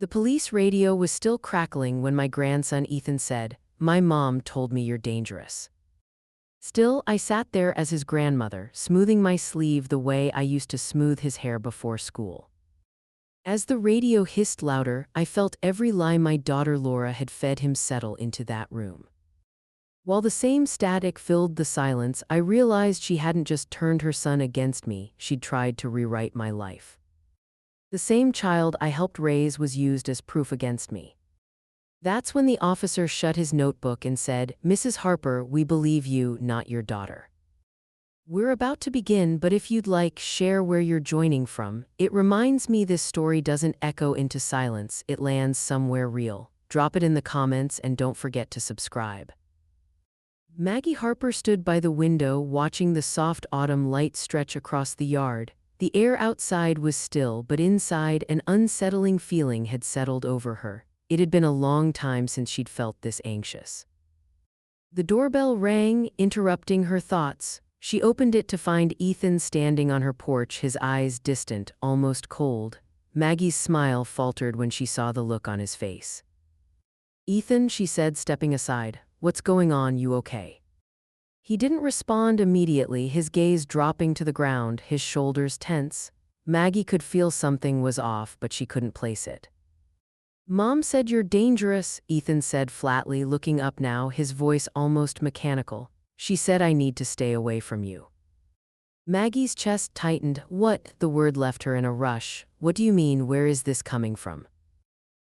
The police radio was still crackling when my grandson Ethan said, "My mom told me you're dangerous." Still, I sat there as his grandmother, smoothing my sleeve the way I used to smooth his hair before school. As the radio hissed louder, I felt every lie my daughter Laura had fed him settle into that room. While the same static filled the silence, I realized she hadn't just turned her son against me, she'd tried to rewrite my life. The same child I helped raise was used as proof against me. That's when the officer shut his notebook and said, "Mrs. Harper, we believe you, not your daughter. We're about to begin, but if you'd like, share where you're joining from. It reminds me this story doesn't echo into silence, it lands somewhere real. Drop it in the comments and don't forget to subscribe." Maggie Harper stood by the window watching the soft autumn light stretch across the yard. The air outside was still, but inside an unsettling feeling had settled over her. It had been a long time since she'd felt this anxious. The doorbell rang, interrupting her thoughts. She opened it to find Ethan standing on her porch, his eyes distant, almost cold. Maggie's smile faltered when she saw the look on his face. "Ethan," she said, stepping aside, "what's going on, you okay?" He didn't respond immediately, his gaze dropping to the ground, his shoulders tense. Maggie could feel something was off, but she couldn't place it. "Mom said you're dangerous," Ethan said flatly, looking up now, his voice almost mechanical. "She said I need to stay away from you." Maggie's chest tightened. "What?" The word left her in a rush. "What do you mean? Where is this coming from?"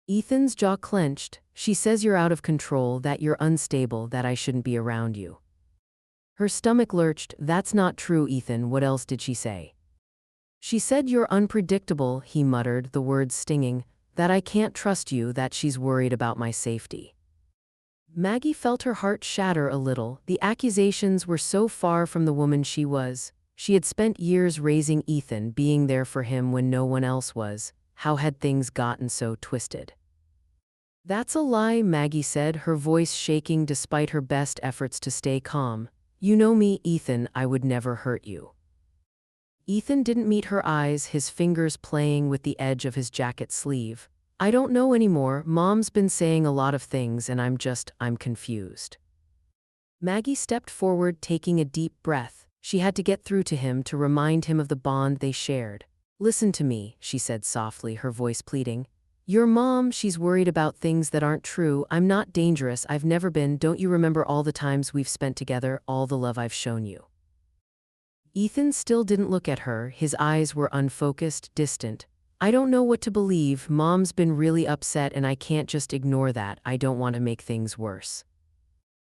Ethan's jaw clenched. "She says you're out of control, that you're unstable, that I shouldn't be around you." Her stomach lurched. "That's not true, Ethan. What else did she say?" "She said you're unpredictable," he muttered, the words stinging. "That I can't trust you, that she's worried about my safety." Maggie felt her heart shatter a little. The accusations were so far from the woman she was. She had spent years raising Ethan, being there for him when no one else was. How had things gotten so twisted? "That's a lie," Maggie said, her voice shaking despite her best efforts to stay calm. "You know me, Ethan, I would never hurt you." Ethan didn't meet her eyes, his fingers playing with the edge of his jacket sleeve. "I don't know anymore. Mom's been saying a lot of things and I'm confused." Maggie stepped forward, taking a deep breath. She had to get through to him, to remind him of the bond they shared. "Listen to me," she said softly, her voice pleading. "Your mom, she's worried about things that aren't true. I'm not dangerous. I've never been. Don't you remember all the times we've spent together, all the love I've shown you?" Ethan still didn't look at her. His eyes were unfocused, distant. "I don't know what to believe. Mom's been really upset and I can't just ignore that. I don't want to make things worse."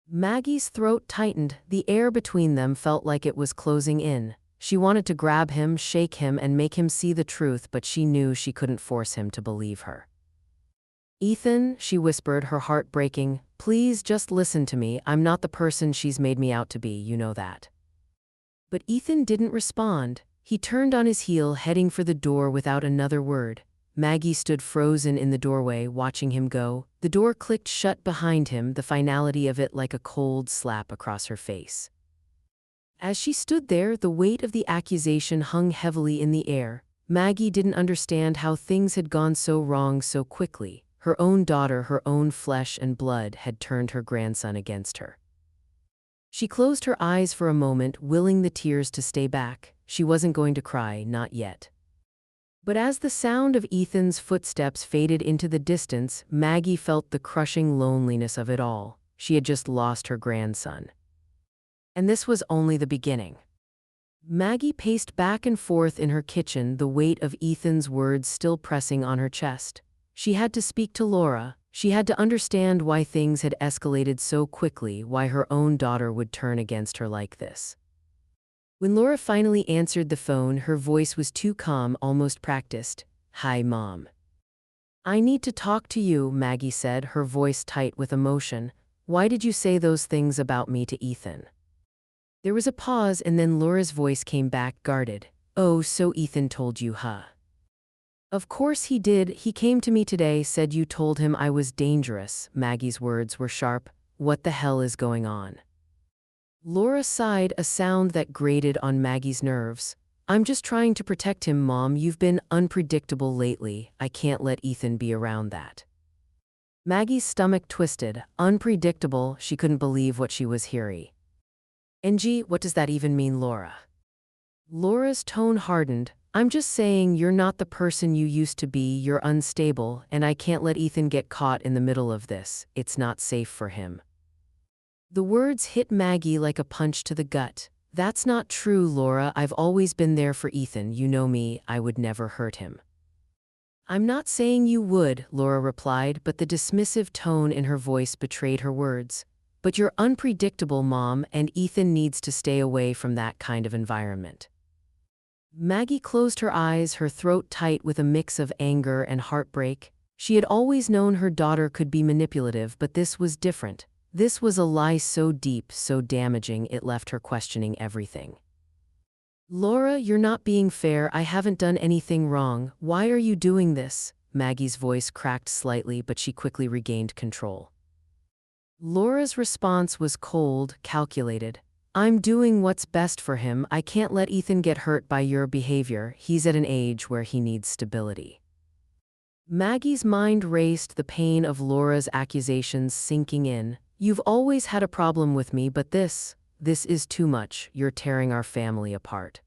Maggie's throat tightened. The air between them felt like it was closing in. She wanted to grab him, shake him, and make him see the truth, but she knew she couldn't force him to believe her. "Ethan," she whispered, her heart breaking, "please just listen to me. I'm not the person she's made me out to be, you know that." But Ethan didn't respond. He turned on his heel, heading for the door without another word. Maggie stood frozen in the doorway, watching him go. The door clicked shut behind him, the finality of it like a cold slap across her face. As she stood there, the weight of the accusation hung heavily in the air. Maggie didn't understand how things had gone so wrong so quickly. Her own daughter, her own flesh and blood, had turned her grandson against her. She closed her eyes for a moment, willing the tears to stay back. She wasn't going to cry, not yet. But as the sound of Ethan's footsteps faded into the distance, Maggie felt the crushing loneliness of it all. She had just lost her grandson. And this was only the beginning. Maggie paced back and forth in her kitchen, the weight of Ethan's words still pressing on her chest. She had to speak to Laura. She had to understand why things had escalated so quickly, why her own daughter would turn against her like this. When Laura finally answered the phone, her voice was too calm, almost practiced. "Hi, Mom." "I need to talk to you," Maggie said, her voice tight with emotion. "Why did you say those things about me to Ethan?" There was a pause, and then Laura's voice came back, guarded. "Oh, so Ethan told you, huh?" "Of course he did. He came to me today, said you told him I was dangerous." Maggie's words were sharp. "What the hell is going on?" Laura sighed, a sound that grated on Maggie's nerves. I'm just trying to protect him, Mom. You've been unpredictable lately. I can't let Ethan be around that. Maggie's stomach twisted. Unpredictable, she couldn't believe what she was hearing. "NG, what does that even mean, Laura?" Laura's tone hardened. "I'm just saying you're not the person you used to be, you're unstable, and I can't let Ethan get caught in the middle of this. It's not safe for him." The words hit Maggie like a punch to the gut. "That's not true, Laura. I've always been there for Ethan. You know me, I would never hurt him." "I'm not saying you would," Laura replied, but the dismissive tone in her voice betrayed her words. "But you're unpredictable, Mom, and Ethan needs to stay away from that kind of environment." Maggie closed her eyes, her throat tight with a mix of anger and heartbreak. She had always known her daughter could be manipulative, but this was different. This was a lie so deep, so damaging, it left her questioning everything. "Laura, you're not being fair. I haven't done anything wrong. Why are you doing this?" Maggie's voice cracked slightly, but she quickly regained control. Laura's response was cold, calculated. "I'm doing what's best for him. I can't let Ethan get hurt by your behavior. He's at an age where he needs stability." Maggie's mind raced, the pain of Laura's accusations sinking in. "You've always had a problem with me, but this is too much. You're tearing our family apart."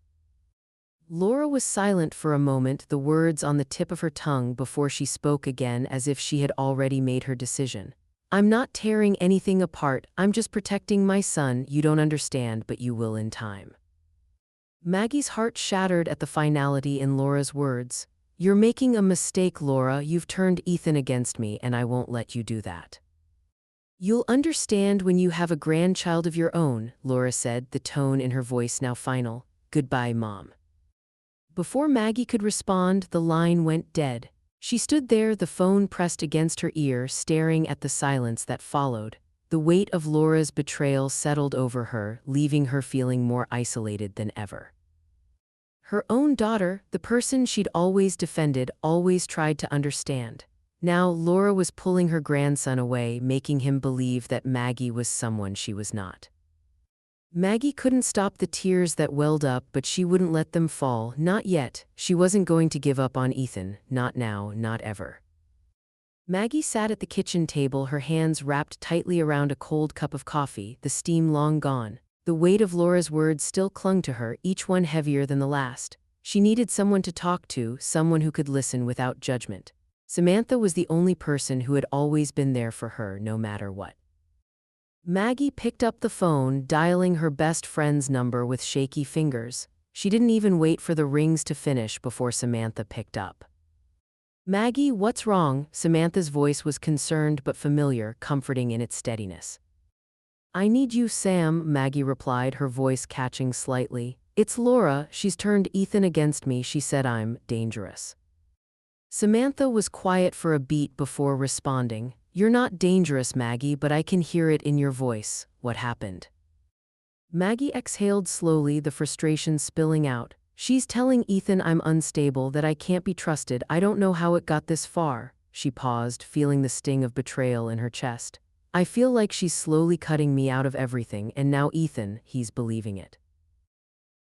Laura was silent for a moment, the words on the tip of her tongue before she spoke again as if she had already made her decision. "I'm not tearing anything apart. I'm just protecting my son. You don't understand, but you will in time." Maggie's heart shattered at the finality in Laura's words. "You're making a mistake, Laura. You've turned Ethan against me, and I won't let you do that." "You'll understand when you have a grandchild of your own," Laura said, the tone in her voice now final. "Goodbye, Mom." Before Maggie could respond, the line went dead. She stood there, the phone pressed against her ear, staring at the silence that followed. The weight of Laura's betrayal settled over her, leaving her feeling more isolated than ever. Her own daughter, the person she'd always defended, always tried to understand. Now Laura was pulling her grandson away, making him believe that Maggie was someone she was not. Maggie couldn't stop the tears that welled up, but she wouldn't let them fall, not yet. She wasn't going to give up on Ethan, not now, not ever. Maggie sat at the kitchen table, her hands wrapped tightly around a cold cup of coffee, the steam long gone. The weight of Laura's words still clung to her, each one heavier than the last. She needed someone to talk to, someone who could listen without judgment. Samantha was the only person who had always been there for her, no matter what. Maggie picked up the phone, dialing her best friend's number with shaky fingers. She didn't even wait for the rings to finish before Samantha picked up. "Maggie, what's wrong?" Samantha's voice was concerned but familiar, comforting in its steadiness. "I need you, Sam," Maggie replied, her voice catching slightly. "It's Laura. She's turned Ethan against me. She said I'm dangerous." Samantha was quiet for a beat before responding. "You're not dangerous, Maggie, but I can hear it in your voice. What happened?" Maggie exhaled slowly, the frustration spilling out. "She's telling Ethan I'm unstable, that I can't be trusted. I don't know how it got this far." She paused, feeling the sting of betrayal in her chest. "I feel like she's slowly cutting me out of everything, and now Ethan, he's believing it."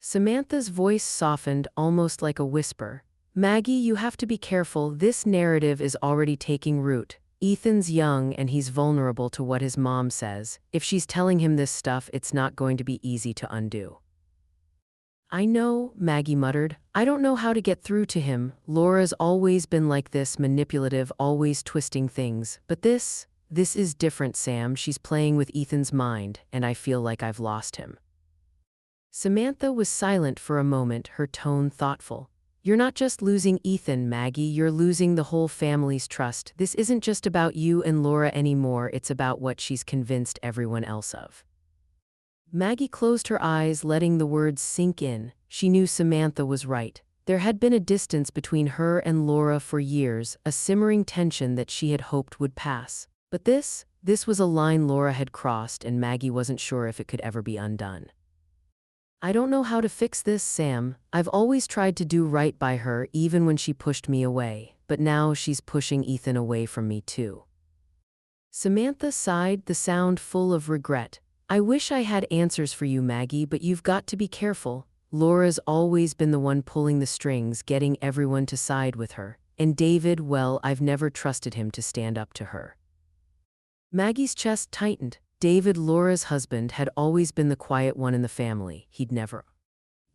Samantha's voice softened, almost like a whisper. "Maggie, you have to be careful. This narrative is already taking root. Ethan's young and he's vulnerable to what his mom says. If she's telling him this stuff, it's not going to be easy to undo." "I know," Maggie muttered. "I don't know how to get through to him. Laura's always been like this, manipulative, always twisting things. But this is different, Sam. She's playing with Ethan's mind, and I feel like I've lost him." Samantha was silent for a moment, her tone thoughtful. "You're not just losing Ethan, Maggie, you're losing the whole family's trust. This isn't just about you and Laura anymore, it's about what she's convinced everyone else of." Maggie closed her eyes, letting the words sink in. She knew Samantha was right. There had been a distance between her and Laura for years, a simmering tension that she had hoped would pass. But this was a line Laura had crossed, and Maggie wasn't sure if it could ever be undone. "I don't know how to fix this, Sam. I've always tried to do right by her, even when she pushed me away. But now she's pushing Ethan away from me too." Samantha sighed, the sound full of regret. "I wish I had answers for you, Maggie, but you've got to be careful. Laura's always been the one pulling the strings, getting everyone to side with her. And David, well, I've never trusted him to stand up to her. Maggie's chest tightened. David, Laura's husband, had always been the quiet one in the family. He'd never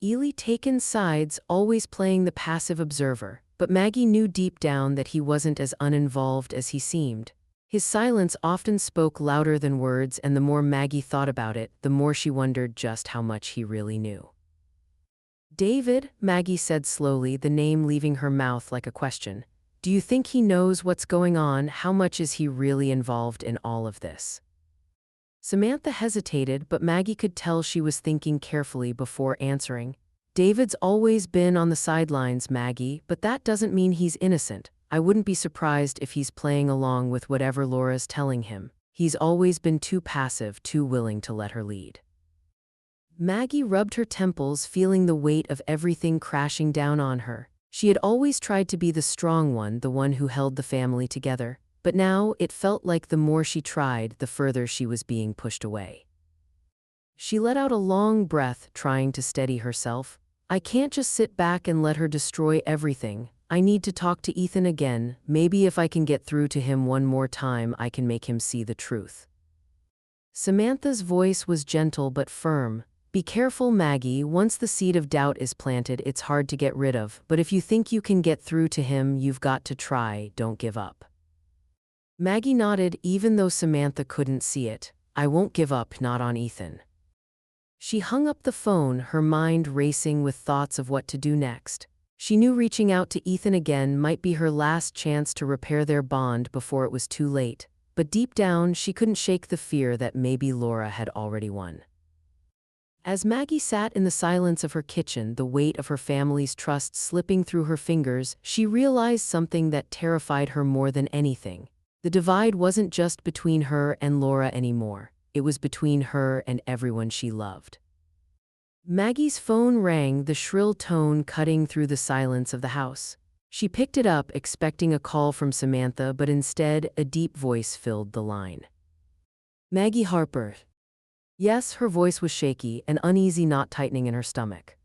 really taken sides, always playing the passive observer. But Maggie knew deep down that he wasn't as uninvolved as he seemed. His silence often spoke louder than words, and the more Maggie thought about it, the more she wondered just how much he really knew. David, Maggie said slowly, the name leaving her mouth like a question. Do you think he knows what's going on? How much is he really involved in all of this? Samantha hesitated, but Maggie could tell she was thinking carefully before answering. David's always been on the sidelines, Maggie, but that doesn't mean he's innocent. I wouldn't be surprised if he's playing along with whatever Laura's telling him. He's always been too passive, too willing to let her lead. Maggie rubbed her temples, feeling the weight of everything crashing down on her. She had always tried to be the strong one, the one who held the family together, but now it felt like the more she tried, the further she was being pushed away. She let out a long breath, trying to steady herself. I can't just sit back and let her destroy everything. I need to talk to Ethan again. Maybe if I can get through to him one more time, I can make him see the truth. Samantha's voice was gentle but firm. Be careful, Maggie. Once the seed of doubt is planted, it's hard to get rid of. But if you think you can get through to him, you've got to try. Don't give up. Maggie nodded, even though Samantha couldn't see it. I won't give up, not on Ethan. She hung up the phone, her mind racing with thoughts of what to do next. She knew reaching out to Ethan again might be her last chance to repair their bond before it was too late. But deep down, she couldn't shake the fear that maybe Laura had already won. As Maggie sat in the silence of her kitchen, the weight of her family's trust slipping through her fingers, she realized something that terrified her more than anything. The divide wasn't just between her and Laura anymore. It was between her and everyone she loved. Maggie's phone rang, the shrill tone cutting through the silence of the house. She picked it up, expecting a call from Samantha, but instead, a deep voice filled the line. Maggie, Harper. Yes, her voice was shaky, an uneasy knot tightening in her stomach.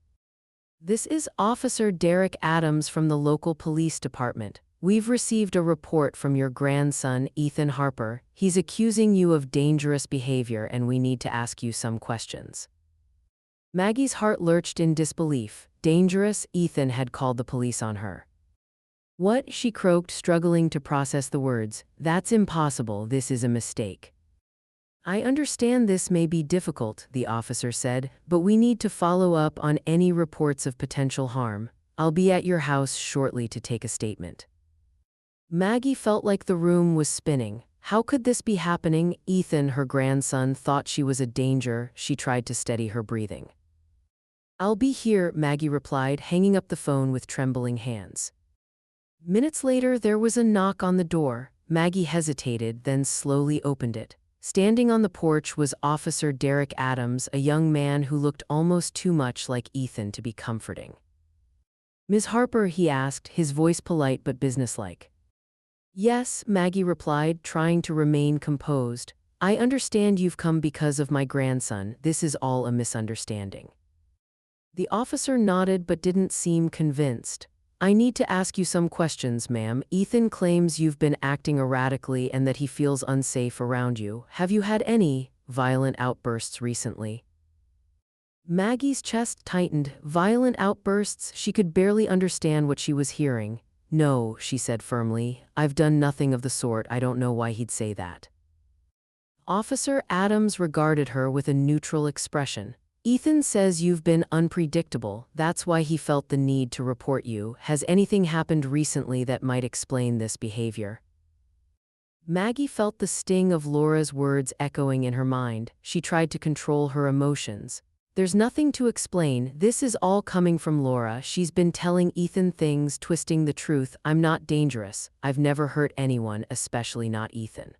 This is Officer Derek Adams from the local police department. We've received a report from your grandson, Ethan Harper. He's accusing you of dangerous behavior, and we need to ask you some questions. Maggie's heart lurched in disbelief. Dangerous? Ethan had called the police on her. What? She croaked, struggling to process the words. That's impossible. This is a mistake. I understand this may be difficult, the officer said, but we need to follow up on any reports of potential harm. I'll be at your house shortly to take a statement. Maggie felt like the room was spinning. How could this be happening? Ethan, her grandson, thought she was a danger. She tried to steady her breathing. I'll be here, Maggie replied, hanging up the phone with trembling hands. Minutes later, there was a knock on the door. Maggie hesitated, then slowly opened it. Standing on the porch was Officer Derek Adams, a young man who looked almost too much like Ethan to be comforting. Ms. Harper, he asked, his voice polite but businesslike. Yes, Maggie replied, trying to remain composed. I understand you've come because of my grandson. This is all a misunderstanding. The officer nodded but didn't seem convinced. I need to ask you some questions, ma'am. Ethan claims you've been acting erratically and that he feels unsafe around you. Have you had any violent outbursts recently? Maggie's chest tightened. Violent outbursts? She could barely understand what she was hearing. No, she said firmly. I've done nothing of the sort. I don't know why he'd say that. Officer Adams regarded her with a neutral expression. Ethan says you've been unpredictable. That's why he felt the need to report you. Has anything happened recently that might explain this behavior? Maggie felt the sting of Laura's words echoing in her mind. She tried to control her emotions. There's nothing to explain. This is all coming from Laura. She's been telling Ethan things, twisting the truth. I'm not dangerous. I've never hurt anyone, especially not Ethan.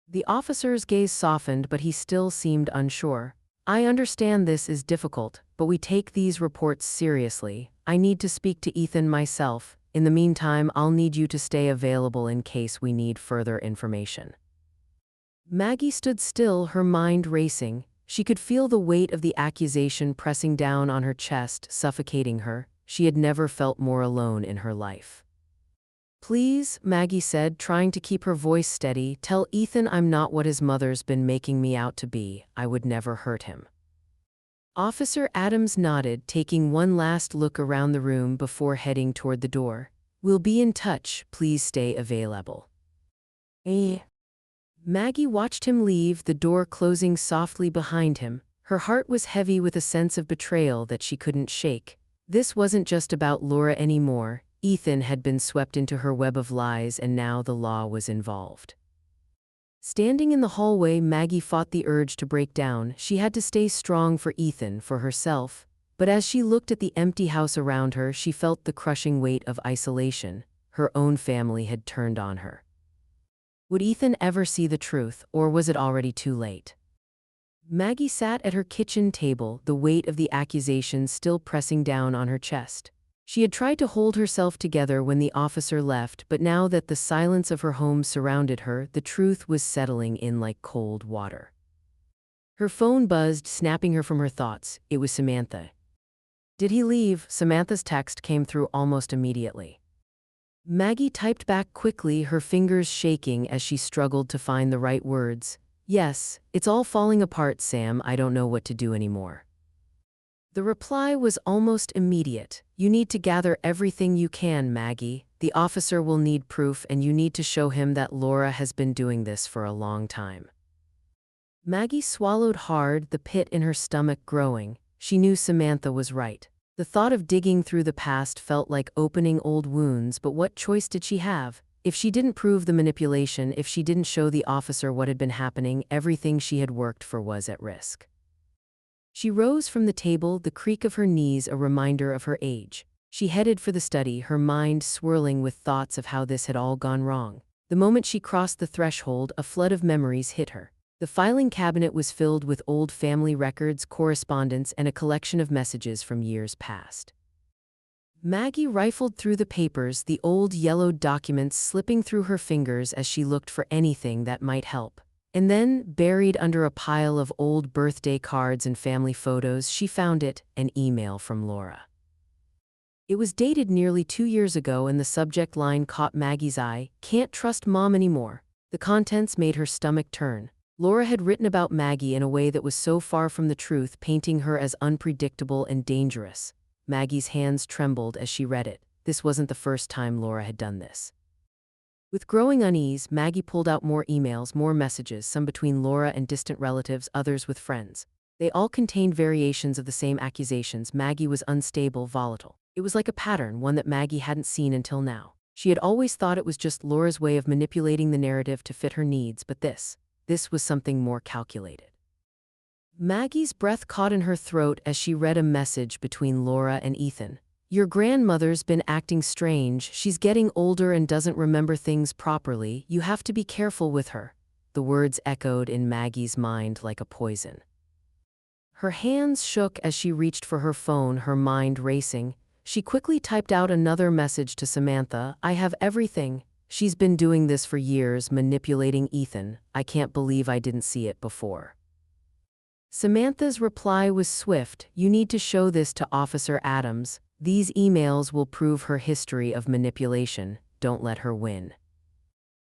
The officer's gaze softened, but he still seemed unsure. I understand this is difficult, but we take these reports seriously. I need to speak to Ethan myself. In the meantime, I'll need you to stay available in case we need further information. Maggie stood still, her mind racing. She could feel the weight of the accusation pressing down on her chest, suffocating her. She had never felt more alone in her life. "Please," Maggie said, trying to keep her voice steady, "tell Ethan I'm not what his mother's been making me out to be. I would never hurt him." Officer Adams nodded, taking one last look around the room before heading toward the door. "We'll be in touch. Please stay available." Maggie watched him leave, the door closing softly behind him. Her heart was heavy with a sense of betrayal that she couldn't shake. This wasn't just about Laura anymore. Ethan had been swept into her web of lies, and now the law was involved. Standing in the hallway, Maggie fought the urge to break down. She had to stay strong for Ethan, for herself. But as she looked at the empty house around her, she felt the crushing weight of isolation. Her own family had turned on her. Would Ethan ever see the truth, or was it already too late? Maggie sat at her kitchen table, the weight of the accusations still pressing down on her chest. She had tried to hold herself together when the officer left, but now that the silence of her home surrounded her, the truth was settling in like cold water. Her phone buzzed, snapping her from her thoughts. It was Samantha. "Did he leave?" Samantha's text came through almost immediately. Maggie typed back quickly, her fingers shaking as she struggled to find the right words. "Yes, it's all falling apart, Sam. I don't know what to do anymore." The reply was almost immediate. "You need to gather everything you can, Maggie. The officer will need proof, and you need to show him that Laura has been doing this for a long time." Maggie swallowed hard, the pit in her stomach growing. She knew Samantha was right. The thought of digging through the past felt like opening old wounds, but what choice did she have? If she didn't prove the manipulation, if she didn't show the officer what had been happening, everything she had worked for was at risk. She rose from the table, the creak of her knees a reminder of her age. She headed for the study, her mind swirling with thoughts of how this had all gone wrong. The moment she crossed the threshold, a flood of memories hit her. The filing cabinet was filled with old family records, correspondence, and a collection of messages from years past. Maggie rifled through the papers, the old yellowed documents slipping through her fingers as she looked for anything that might help. And then, buried under a pile of old birthday cards and family photos, she found it, an email from Laura. It was dated nearly 2 years ago, and the subject line caught Maggie's eye: "Can't trust Mom anymore." The contents made her stomach turn. Laura had written about Maggie in a way that was so far from the truth, painting her as unpredictable and dangerous. Maggie's hands trembled as she read it. This wasn't the first time Laura had done this. With growing unease, Maggie pulled out more emails, more messages, some between Laura and distant relatives, others with friends. They all contained variations of the same accusations. Maggie was unstable, volatile. It was like a pattern, one that Maggie hadn't seen until now. She had always thought it was just Laura's way of manipulating the narrative to fit her needs, but this was something more calculated. Maggie's breath caught in her throat as she read a message between Laura and Ethan. "Your grandmother's been acting strange. She's getting older and doesn't remember things properly. You have to be careful with her." The words echoed in Maggie's mind like a poison. Her hands shook as she reached for her phone, her mind racing. She quickly typed out another message to Samantha. "I have everything. She's been doing this for years, manipulating Ethan. I can't believe I didn't see it before." Samantha's reply was swift. "You need to show this to Officer Adams. These emails will prove her history of manipulation. Don't let her win."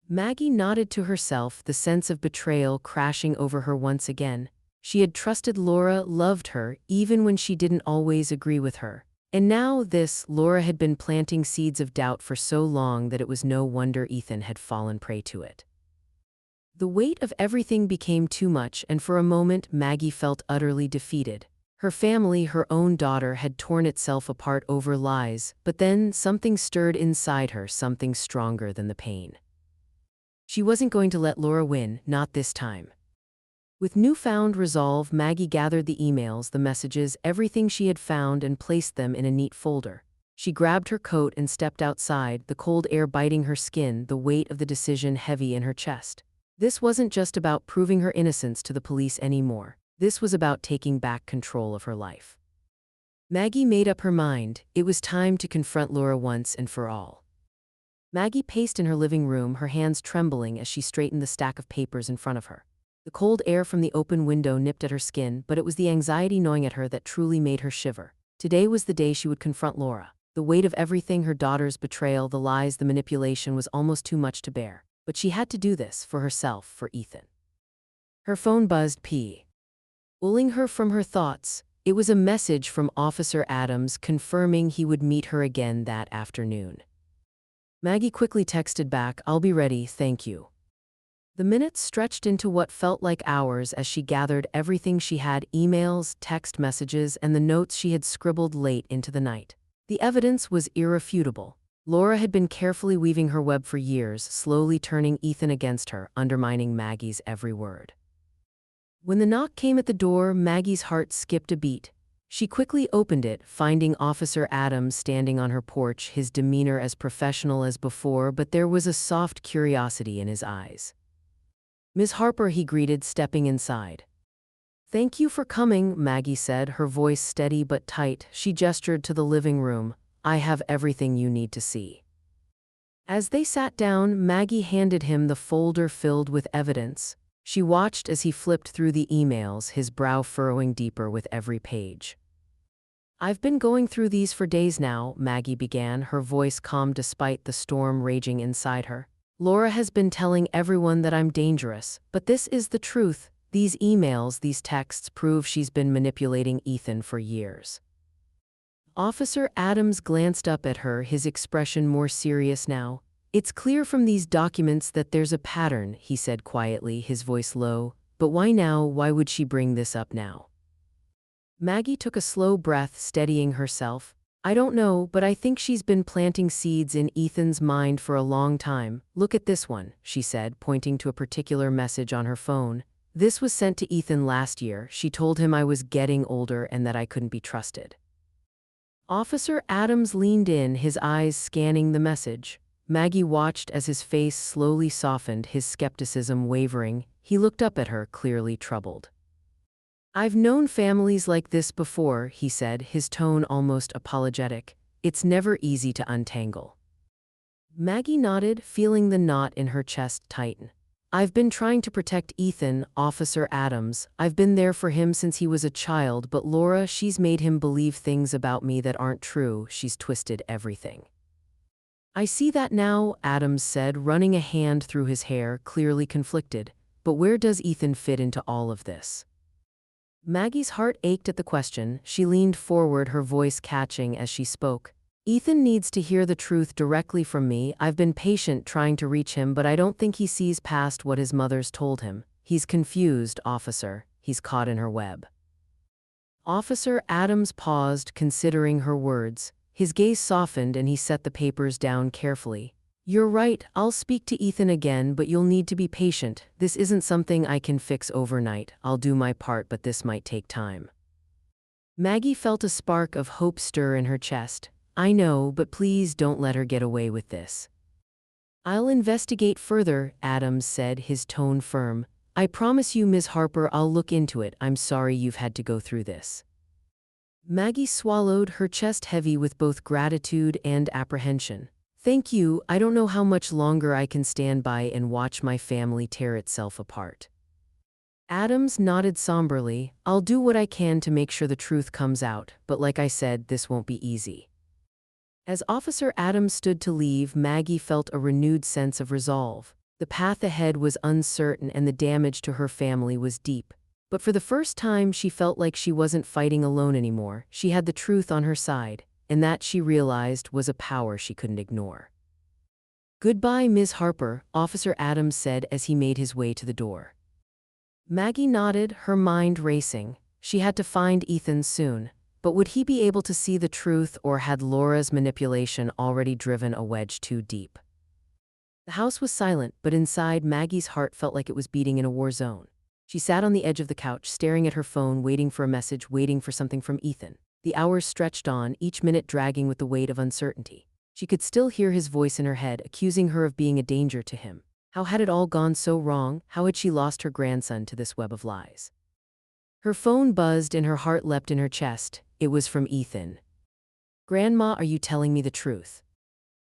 Maggie nodded to herself, the sense of betrayal crashing over her once again. She had trusted Laura, loved her, even when she didn't always agree with her. And now Laura had been planting seeds of doubt for so long that it was no wonder Ethan had fallen prey to it. The weight of everything became too much, and for a moment Maggie felt utterly defeated. Her family, her own daughter, had torn itself apart over lies, but then something stirred inside her, something stronger than the pain. She wasn't going to let Laura win, not this time. With newfound resolve, Maggie gathered the emails, the messages, everything she had found, and placed them in a neat folder. She grabbed her coat and stepped outside, the cold air biting her skin, the weight of the decision heavy in her chest. This wasn't just about proving her innocence to the police anymore. This was about taking back control of her life. Maggie made up her mind. It was time to confront Laura once and for all. Maggie paced in her living room, her hands trembling as she straightened the stack of papers in front of her. The cold air from the open window nipped at her skin, but it was the anxiety gnawing at her that truly made her shiver. Today was the day she would confront Laura. The weight of everything, her daughter's betrayal, the lies, the manipulation, was almost too much to bear. But she had to do this, for herself, for Ethan. Her phone buzzed, pulling her from her thoughts. It was a message from Officer Adams confirming he would meet her again that afternoon. Maggie quickly texted back, "I'll be ready, thank you." The minutes stretched into what felt like hours as she gathered everything she had: emails, text messages, and the notes she had scribbled late into the night. The evidence was irrefutable. Laura had been carefully weaving her web for years, slowly turning Ethan against her, undermining Maggie's every word. When the knock came at the door, Maggie's heart skipped a beat. She quickly opened it, finding Officer Adams standing on her porch, his demeanor as professional as before, but there was a soft curiosity in his eyes. "Miss Harper," he greeted, stepping inside. "Thank you for coming," Maggie said, her voice steady but tight. She gestured to the living room. "I have everything you need to see." As they sat down, Maggie handed him the folder filled with evidence. She watched as he flipped through the emails, his brow furrowing deeper with every page. "I've been going through these for days now," Maggie began, her voice calm despite the storm raging inside her. "Laura has been telling everyone that I'm dangerous, but this is the truth. These emails, these texts prove she's been manipulating Ethan for years." Officer Adams glanced up at her, his expression more serious now. "It's clear from these documents that there's a pattern," he said quietly, his voice low. "But why now? Why would she bring this up now?" Maggie took a slow breath, steadying herself. "I don't know, but I think she's been planting seeds in Ethan's mind for a long time. Look at this one," she said, pointing to a particular message on her phone. "This was sent to Ethan last year. She told him I was getting older and that I couldn't be trusted." Officer Adams leaned in, his eyes scanning the message. Maggie watched as his face slowly softened, his skepticism wavering. He looked up at her, clearly troubled. "I've known families like this before," he said, his tone almost apologetic. "It's never easy to untangle." Maggie nodded, feeling the knot in her chest tighten. "I've been trying to protect Ethan, Officer Adams. I've been there for him since he was a child, but Laura, she's made him believe things about me that aren't true. She's twisted everything." "I see that now," Adams said, running a hand through his hair, clearly conflicted. "But where does Ethan fit into all of this?" Maggie's heart ached at the question. She leaned forward, her voice catching as she spoke. "Ethan needs to hear the truth directly from me. I've been patient trying to reach him, but I don't think he sees past what his mother's told him. He's confused, officer. He's caught in her web." Officer Adams paused, considering her words. His gaze softened and he set the papers down carefully. "You're right, I'll speak to Ethan again, but you'll need to be patient. This isn't something I can fix overnight. I'll do my part, but this might take time." Maggie felt a spark of hope stir in her chest. "I know, but please don't let her get away with this." "I'll investigate further," Adams said, his tone firm. "I promise you, Ms. Harper, I'll look into it. I'm sorry you've had to go through this." Maggie swallowed, her chest heavy with both gratitude and apprehension. "Thank you. I don't know how much longer I can stand by and watch my family tear itself apart." Adams nodded somberly. "I'll do what I can to make sure the truth comes out, but like I said, this won't be easy." As Officer Adams stood to leave, Maggie felt a renewed sense of resolve. The path ahead was uncertain and the damage to her family was deep. But for the first time, she felt like she wasn't fighting alone anymore. She had the truth on her side, and that, she realized, was a power she couldn't ignore. "Goodbye, Ms. Harper," Officer Adams said as he made his way to the door. Maggie nodded, her mind racing. She had to find Ethan soon. But would he be able to see the truth, or had Laura's manipulation already driven a wedge too deep? The house was silent, but inside, Maggie's heart felt like it was beating in a war zone. She sat on the edge of the couch, staring at her phone, waiting for a message, waiting for something from Ethan. The hours stretched on, each minute dragging with the weight of uncertainty. She could still hear his voice in her head, accusing her of being a danger to him. How had it all gone so wrong? How had she lost her grandson to this web of lies? Her phone buzzed and her heart leapt in her chest. It was from Ethan. "Grandma, are you telling me the truth?"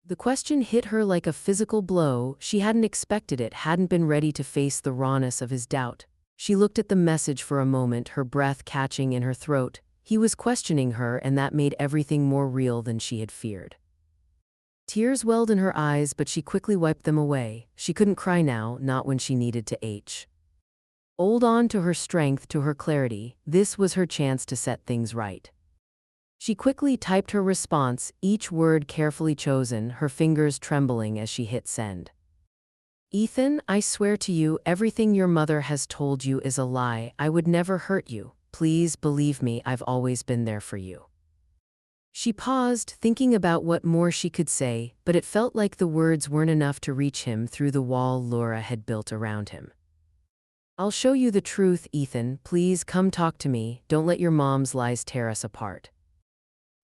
The question hit her like a physical blow. She hadn't expected it, hadn't been ready to face the rawness of his doubt. She looked at the message for a moment, her breath catching in her throat. He was questioning her, and that made everything more real than she had feared. Tears welled in her eyes, but she quickly wiped them away. She couldn't cry now, not when she needed to hold on to her strength, to her clarity. This was her chance to set things right. She quickly typed her response, each word carefully chosen, her fingers trembling as she hit send. Ethan, I swear to you, everything your mother has told you is a lie. I would never hurt you. Please believe me, I've always been there for you. She paused, thinking about what more she could say, but it felt like the words weren't enough to reach him through the wall Laura had built around him. I'll show you the truth, Ethan. Please come talk to me. Don't let your mom's lies tear us apart.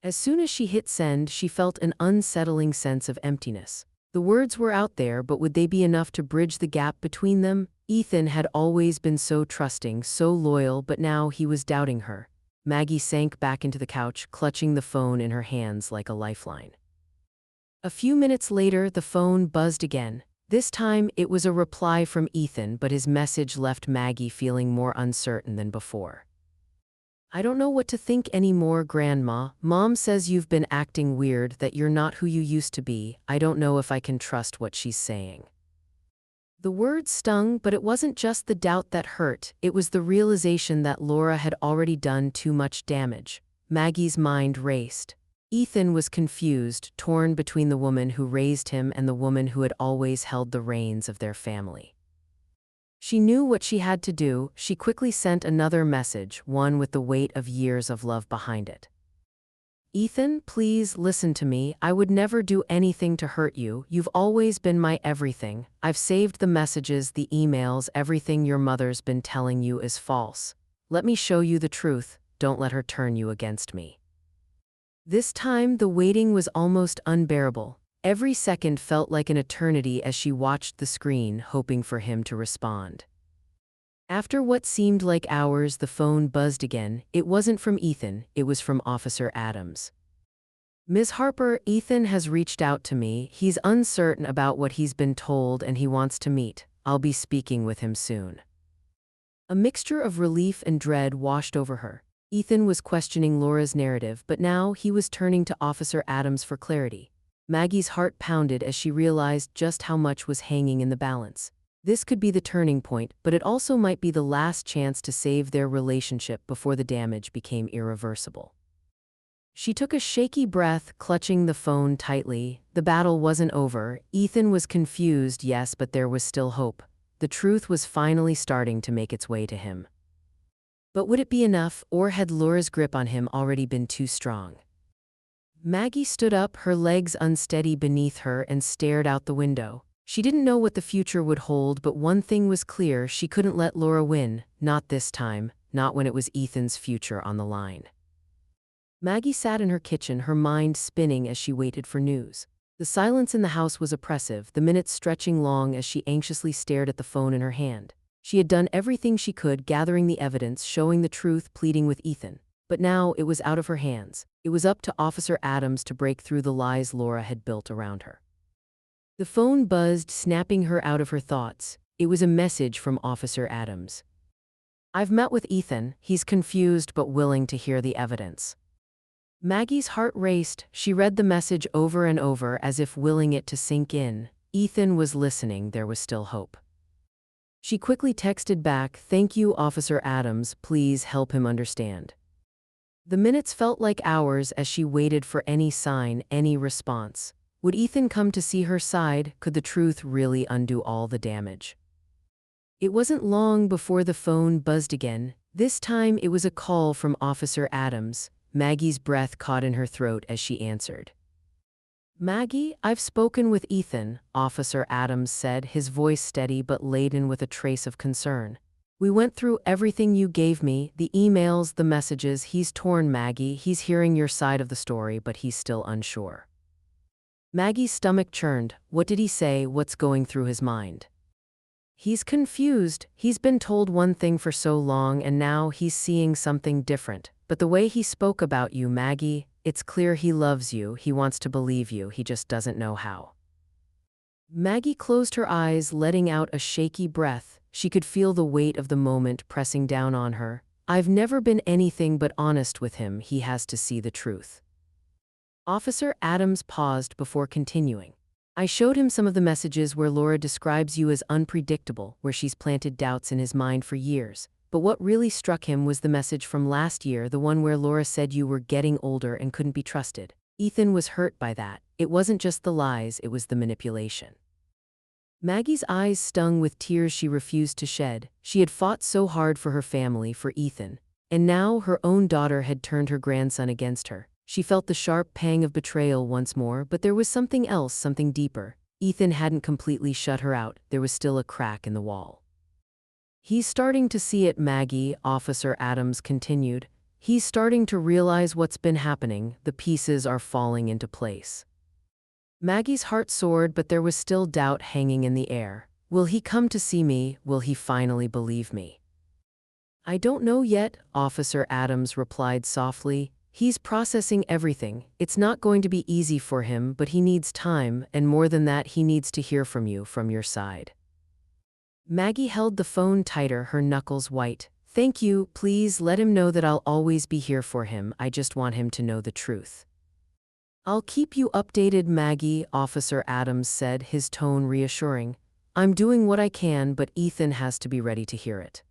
As soon as she hit send, she felt an unsettling sense of emptiness. The words were out there, but would they be enough to bridge the gap between them? Ethan had always been so trusting, so loyal, but now he was doubting her. Maggie sank back into the couch, clutching the phone in her hands like a lifeline. A few minutes later, the phone buzzed again. This time, it was a reply from Ethan, but his message left Maggie feeling more uncertain than before. I don't know what to think anymore, Grandma. Mom says you've been acting weird, that you're not who you used to be. I don't know if I can trust what she's saying. The words stung, but it wasn't just the doubt that hurt. It was the realization that Laura had already done too much damage. Maggie's mind raced. Ethan was confused, torn between the woman who raised him and the woman who had always held the reins of their family. She knew what she had to do. She quickly sent another message, one with the weight of years of love behind it. Ethan, please listen to me. I would never do anything to hurt you. You've always been my everything. I've saved the messages, the emails, everything your mother's been telling you is false. Let me show you the truth. Don't let her turn you against me. This time, the waiting was almost unbearable. Every second felt like an eternity as she watched the screen, hoping for him to respond. After what seemed like hours, the phone buzzed again. It wasn't from Ethan, it was from Officer Adams. Ms. Harper, Ethan has reached out to me. He's uncertain about what he's been told and he wants to meet. I'll be speaking with him soon. A mixture of relief and dread washed over her. Ethan was questioning Laura's narrative, but now he was turning to Officer Adams for clarity. Maggie's heart pounded as she realized just how much was hanging in the balance. This could be the turning point, but it also might be the last chance to save their relationship before the damage became irreversible. She took a shaky breath, clutching the phone tightly. The battle wasn't over. Ethan was confused, yes, but there was still hope. The truth was finally starting to make its way to him. But would it be enough, or had Laura's grip on him already been too strong? Maggie stood up, her legs unsteady beneath her, and stared out the window. She didn't know what the future would hold, but one thing was clear: she couldn't let Laura win, not this time, not when it was Ethan's future on the line. Maggie sat in her kitchen, her mind spinning as she waited for news. The silence in the house was oppressive, the minutes stretching long as she anxiously stared at the phone in her hand. She had done everything she could, gathering the evidence, showing the truth, pleading with Ethan. But now it was out of her hands. It was up to Officer Adams to break through the lies Laura had built around her. The phone buzzed, snapping her out of her thoughts. It was a message from Officer Adams. I've met with Ethan. He's confused but willing to hear the evidence. Maggie's heart raced. She read the message over and over as if willing it to sink in. Ethan was listening. There was still hope. She quickly texted back, "Thank you, Officer Adams. Please help him understand." The minutes felt like hours as she waited for any sign, any response. Would Ethan come to see her side? Could the truth really undo all the damage? It wasn't long before the phone buzzed again. This time it was a call from Officer Adams. Maggie's breath caught in her throat as she answered. "Maggie, I've spoken with Ethan," Officer Adams said, his voice steady but laden with a trace of concern. "We went through everything you gave me, the emails, the messages. He's torn, Maggie. He's hearing your side of the story, but he's still unsure." Maggie's stomach churned. What did he say? What's going through his mind? He's confused. He's been told one thing for so long, and now he's seeing something different. But the way he spoke about you, Maggie, it's clear he loves you. He wants to believe you. He just doesn't know how. Maggie closed her eyes, letting out a shaky breath. She could feel the weight of the moment pressing down on her. I've never been anything but honest with him. He has to see the truth. Officer Adams paused before continuing. I showed him some of the messages where Laura describes you as unpredictable, where she's planted doubts in his mind for years. But what really struck him was the message from last year, the one where Laura said you were getting older and couldn't be trusted. Ethan was hurt by that. It wasn't just the lies, it was the manipulation. Maggie's eyes stung with tears she refused to shed. She had fought so hard for her family, for Ethan. And now her own daughter had turned her grandson against her. She felt the sharp pang of betrayal once more, but there was something else, something deeper. Ethan hadn't completely shut her out. There was still a crack in the wall. He's starting to see it, Maggie, Officer Adams continued. He's starting to realize what's been happening. The pieces are falling into place. Maggie's heart soared, but there was still doubt hanging in the air. Will he come to see me? Will he finally believe me? I don't know yet, Officer Adams replied softly. He's processing everything. It's not going to be easy for him, but he needs time, and more than that, he needs to hear from you, from your side. Maggie held the phone tighter, her knuckles white. Thank you, please let him know that I'll always be here for him. I just want him to know the truth. I'll keep you updated, Maggie, Officer Adams said, his tone reassuring. I'm doing what I can, but Ethan has to be ready to hear it.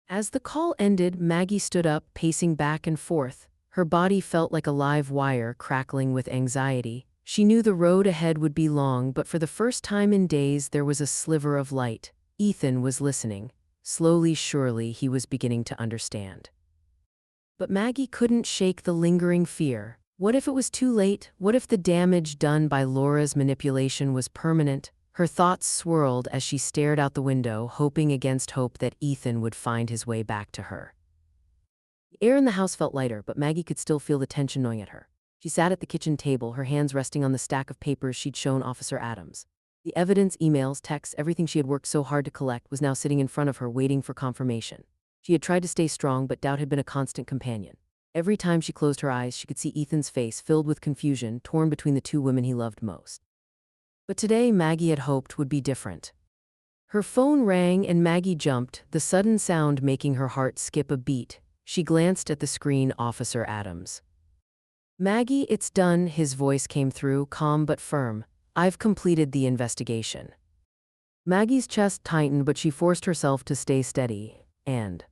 As the call ended, Maggie stood up, pacing back and forth. Her body felt like a live wire, crackling with anxiety. She knew the road ahead would be long, but for the first time in days there was a sliver of light. Ethan was listening. Slowly, surely, he was beginning to understand. But Maggie couldn't shake the lingering fear. What if it was too late? What if the damage done by Laura's manipulation was permanent? Her thoughts swirled as she stared out the window, hoping against hope that Ethan would find his way back to her. The air in the house felt lighter, but Maggie could still feel the tension gnawing at her. She sat at the kitchen table, her hands resting on the stack of papers she'd shown Officer Adams. The evidence, emails, texts, everything she had worked so hard to collect was now sitting in front of her, waiting for confirmation. She had tried to stay strong, but doubt had been a constant companion. Every time she closed her eyes, she could see Ethan's face filled with confusion, torn between the two women he loved most. But today, Maggie had hoped would be different. Her phone rang and Maggie jumped, the sudden sound making her heart skip a beat. She glanced at the screen, Officer Adams. Maggie, it's done, his voice came through, calm but firm. I've completed the investigation. Maggie's chest tightened, but she forced herself to stay steady. And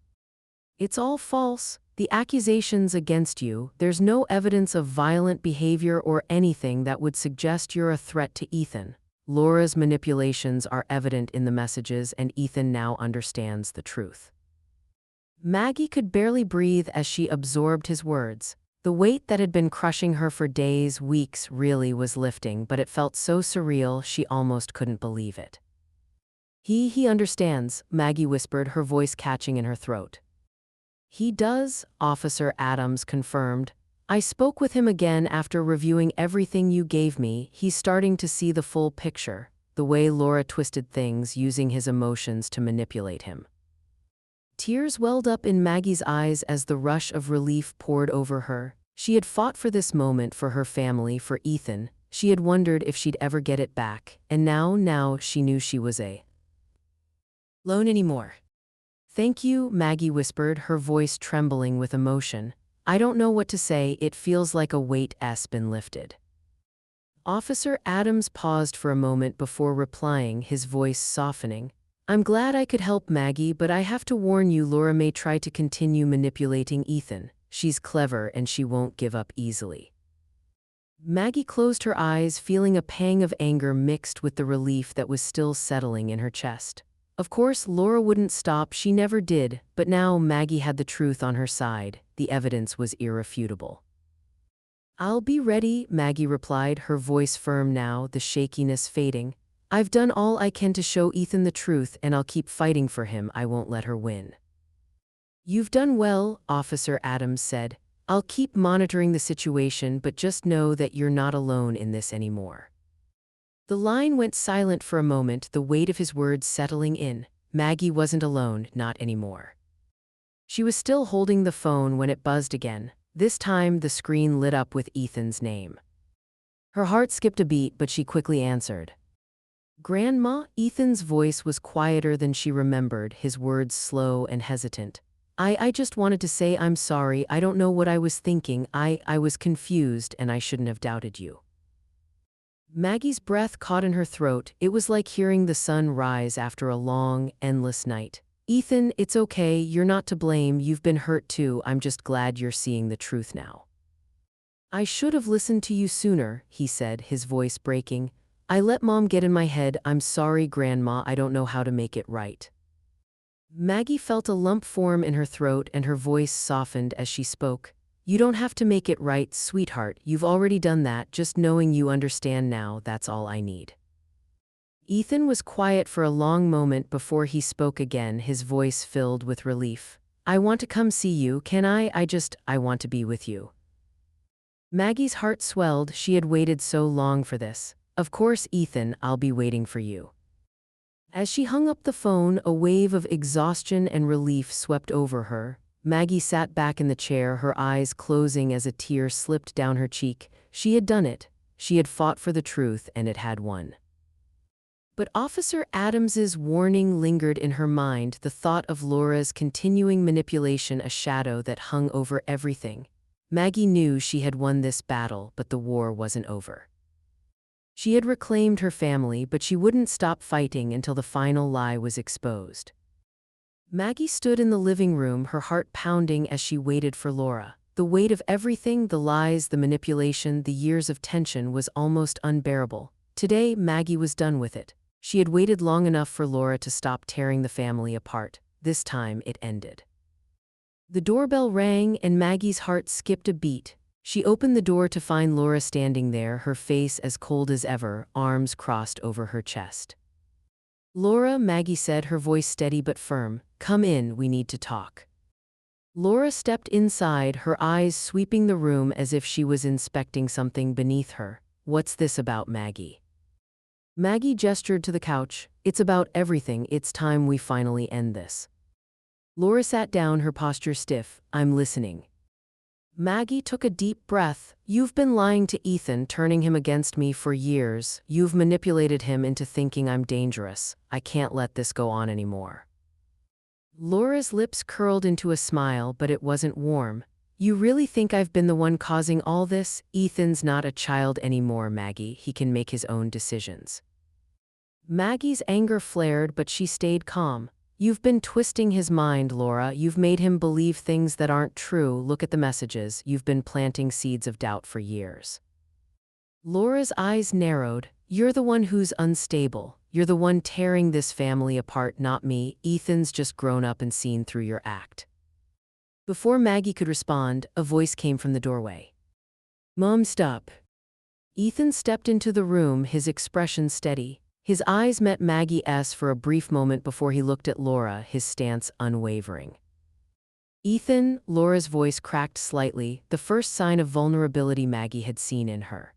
it's all false. The accusations against you, there's no evidence of violent behavior or anything that would suggest you're a threat to Ethan. Laura's manipulations are evident in the messages, and Ethan now understands the truth. Maggie could barely breathe as she absorbed his words. The weight that had been crushing her for days, weeks, really was lifting, but it felt so surreal she almost couldn't believe it. He understands, Maggie whispered, her voice catching in her throat. He does, Officer Adams confirmed. I spoke with him again after reviewing everything you gave me. He's starting to see the full picture, the way Laura twisted things, using his emotions to manipulate him. Tears welled up in Maggie's eyes as the rush of relief poured over her. She had fought for this moment, for her family, for Ethan. She had wondered if she'd ever get it back, and now she knew she was alone anymore. Thank you, Maggie whispered, her voice trembling with emotion. I don't know what to say, it feels like a weight's been lifted. Officer Adams paused for a moment before replying, his voice softening. I'm glad I could help, Maggie, but I have to warn you, Laura may try to continue manipulating Ethan. She's clever and she won't give up easily. Maggie closed her eyes, feeling a pang of anger mixed with the relief that was still settling in her chest. Of course, Laura wouldn't stop, she never did, but now Maggie had the truth on her side. The evidence was irrefutable. I'll be ready, Maggie replied, her voice firm now, the shakiness fading. I've done all I can to show Ethan the truth, and I'll keep fighting for him. I won't let her win. You've done well, Officer Adams said. I'll keep monitoring the situation, but just know that you're not alone in this anymore. The line went silent for a moment, the weight of his words settling in. Maggie wasn't alone, not anymore. She was still holding the phone when it buzzed again. This time, the screen lit up with Ethan's name. Her heart skipped a beat, but she quickly answered. Grandma, Ethan's voice was quieter than she remembered, his words slow and hesitant. I just wanted to say I'm sorry, I don't know what I was thinking, I was confused and I shouldn't have doubted you. Maggie's breath caught in her throat. It was like hearing the sun rise after a long, endless night. Ethan, it's okay, you're not to blame, you've been hurt too, I'm just glad you're seeing the truth now. I should have listened to you sooner, he said, his voice breaking. I let Mom get in my head, I'm sorry, Grandma, I don't know how to make it right. Maggie felt a lump form in her throat and her voice softened as she spoke. You don't have to make it right, sweetheart, you've already done that, just knowing you understand now, that's all I need. Ethan was quiet for a long moment before he spoke again, his voice filled with relief. I want to come see you, can I want to be with you. Maggie's heart swelled, she had waited so long for this. Of course, Ethan, I'll be waiting for you. As she hung up the phone, a wave of exhaustion and relief swept over her. Maggie sat back in the chair, her eyes closing as a tear slipped down her cheek. She had done it. She had fought for the truth, and it had won. But Officer Adams's warning lingered in her mind, the thought of Laura's continuing manipulation a shadow that hung over everything. Maggie knew she had won this battle, but the war wasn't over. She had reclaimed her family, but she wouldn't stop fighting until the final lie was exposed. Maggie stood in the living room, her heart pounding as she waited for Laura. The weight of everything, the lies, the manipulation, the years of tension was almost unbearable. Today, Maggie was done with it. She had waited long enough for Laura to stop tearing the family apart. This time, it ended. The doorbell rang and Maggie's heart skipped a beat. She opened the door to find Laura standing there, her face as cold as ever, arms crossed over her chest. Laura, Maggie said, her voice steady but firm. Come in, we need to talk. Laura stepped inside, her eyes sweeping the room as if she was inspecting something beneath her. What's this about, Maggie? Maggie gestured to the couch. It's about everything, it's time we finally end this. Laura sat down, her posture stiff. I'm listening. Maggie took a deep breath. You've been lying to Ethan, turning him against me for years. You've manipulated him into thinking I'm dangerous. I can't let this go on anymore. Laura's lips curled into a smile, but it wasn't warm. You really think I've been the one causing all this? Ethan's not a child anymore, Maggie. He can make his own decisions. Maggie's anger flared, but she stayed calm. You've been twisting his mind, Laura. You've made him believe things that aren't true. Look at the messages. You've been planting seeds of doubt for years. Laura's eyes narrowed. You're the one who's unstable. You're the one tearing this family apart, not me. Ethan's just grown up and seen through your act. Before Maggie could respond, a voice came from the doorway. Mom, stop. Ethan stepped into the room, his expression steady. His eyes met Maggie's for a brief moment before he looked at Laura, his stance unwavering. Ethan, Laura's voice cracked slightly, the first sign of vulnerability Maggie had seen in her.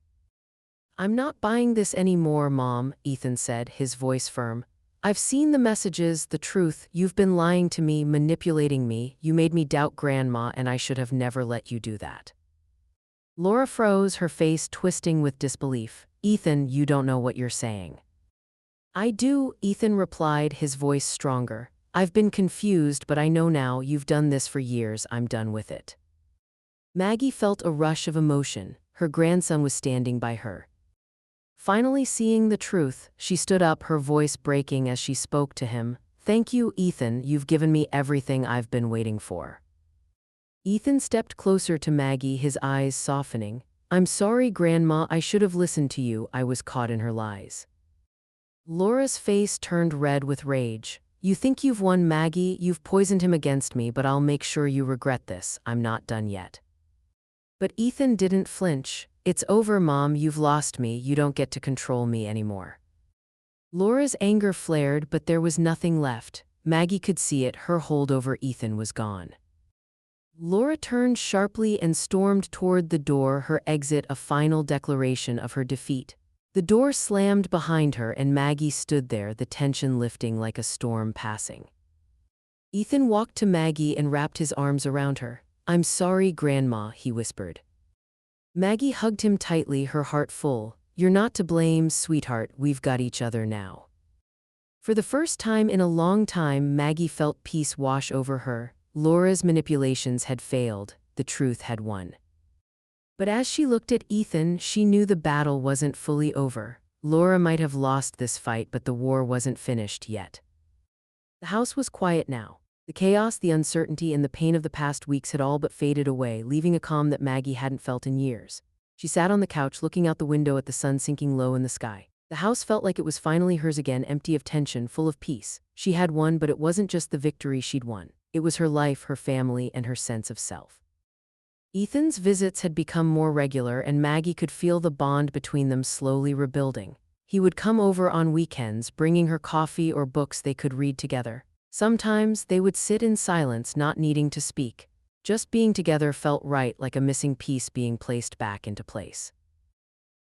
I'm not buying this anymore, Mom, Ethan said, his voice firm. I've seen the messages, the truth. You've been lying to me, manipulating me. You made me doubt Grandma, and I should have never let you do that. Laura froze, her face twisting with disbelief. Ethan, you don't know what you're saying. I do, Ethan replied, his voice stronger. I've been confused, but I know now. You've done this for years. I'm done with it. Maggie felt a rush of emotion. Her grandson was standing by her. Finally seeing the truth, she stood up, her voice breaking as she spoke to him. Thank you, Ethan. You've given me everything I've been waiting for. Ethan stepped closer to Maggie, his eyes softening. I'm sorry, Grandma. I should have listened to you. I was caught in her lies. Laura's face turned red with rage. You think you've won, Maggie? You've poisoned him against me, but I'll make sure you regret this. I'm not done yet. But Ethan didn't flinch. It's over, Mom. You've lost me. You don't get to control me anymore. Laura's anger flared, but there was nothing left. Maggie could see it. Her hold over Ethan was gone. Laura turned sharply and stormed toward the door, her exit a final declaration of her defeat. The door slammed behind her and Maggie stood there, the tension lifting like a storm passing. Ethan walked to Maggie and wrapped his arms around her. I'm sorry, Grandma, he whispered. Maggie hugged him tightly, her heart full. "You're not to blame, sweetheart, we've got each other now." For the first time in a long time, Maggie felt peace wash over her. Laura's manipulations had failed, the truth had won. But as she looked at Ethan, she knew the battle wasn't fully over. Laura might have lost this fight, but the war wasn't finished yet. The house was quiet now. The chaos, the uncertainty, and the pain of the past weeks had all but faded away, leaving a calm that Maggie hadn't felt in years. She sat on the couch, looking out the window at the sun sinking low in the sky. The house felt like it was finally hers again, empty of tension, full of peace. She had won, but it wasn't just the victory she'd won. It was her life, her family, and her sense of self. Ethan's visits had become more regular, and Maggie could feel the bond between them slowly rebuilding. He would come over on weekends, bringing her coffee or books they could read together. Sometimes they would sit in silence, not needing to speak. Just being together felt right, like a missing piece being placed back into place.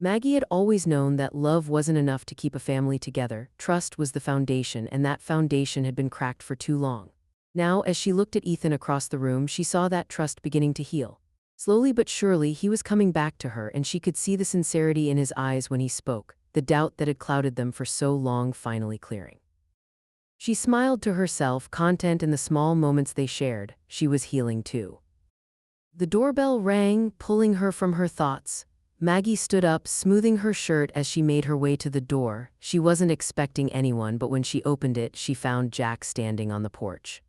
Maggie had always known that love wasn't enough to keep a family together. Trust was the foundation, and that foundation had been cracked for too long. Now, as she looked at Ethan across the room, she saw that trust beginning to heal. Slowly but surely, he was coming back to her, and she could see the sincerity in his eyes when he spoke, the doubt that had clouded them for so long finally clearing. She smiled to herself, content in the small moments they shared. She was healing too. The doorbell rang, pulling her from her thoughts. Maggie stood up, smoothing her shirt as she made her way to the door. She wasn't expecting anyone, but when she opened it, she found Jack standing on the porch.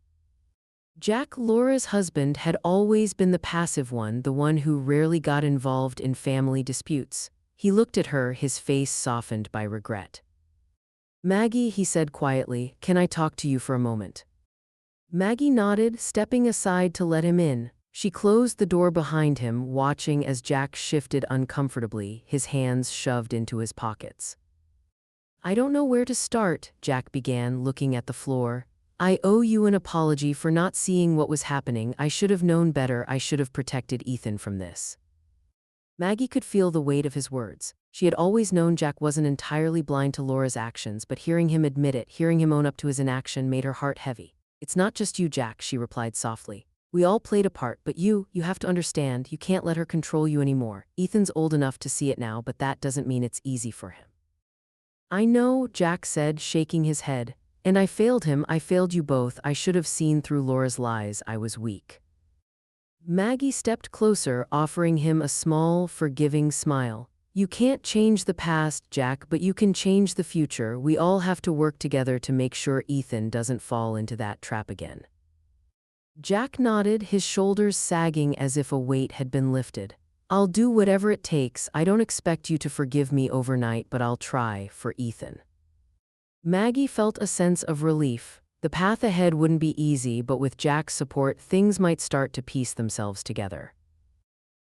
Jack, Laura's husband, had always been the passive one, the one who rarely got involved in family disputes. He looked at her, his face softened by regret. "Maggie," he said quietly, "can I talk to you for a moment?" Maggie nodded, stepping aside to let him in. She closed the door behind him, watching as Jack shifted uncomfortably, his hands shoved into his pockets. "I don't know where to start," Jack began, looking at the floor. "I owe you an apology for not seeing what was happening. I should have known better. I should have protected Ethan from this." Maggie could feel the weight of his words. She had always known Jack wasn't entirely blind to Laura's actions, but hearing him admit it, hearing him own up to his inaction, made her heart heavy. "It's not just you, Jack," she replied softly. "We all played a part, but you have to understand, you can't let her control you anymore. Ethan's old enough to see it now, but that doesn't mean it's easy for him." "I know," Jack said, shaking his head. "And I failed him, I failed you both. I should have seen through Laura's lies. I was weak." Maggie stepped closer, offering him a small, forgiving smile. "You can't change the past, Jack, but you can change the future. We all have to work together to make sure Ethan doesn't fall into that trap again." Jack nodded, his shoulders sagging as if a weight had been lifted. "I'll do whatever it takes. I don't expect you to forgive me overnight, but I'll try, for Ethan." Maggie felt a sense of relief. The path ahead wouldn't be easy, but with Jack's support, things might start to piece themselves together.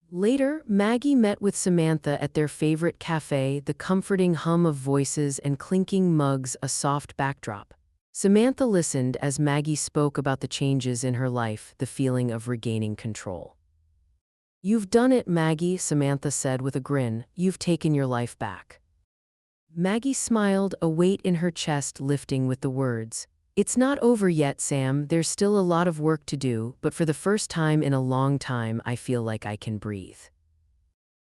Later, Maggie met with Samantha at their favorite cafe, the comforting hum of voices and clinking mugs a soft backdrop. Samantha listened as Maggie spoke about the changes in her life, the feeling of regaining control. "You've done it, Maggie," Samantha said with a grin. "You've taken your life back." Maggie smiled, a weight in her chest lifting with the words. "It's not over yet, Sam. There's still a lot of work to do, but for the first time in a long time, I feel like I can breathe."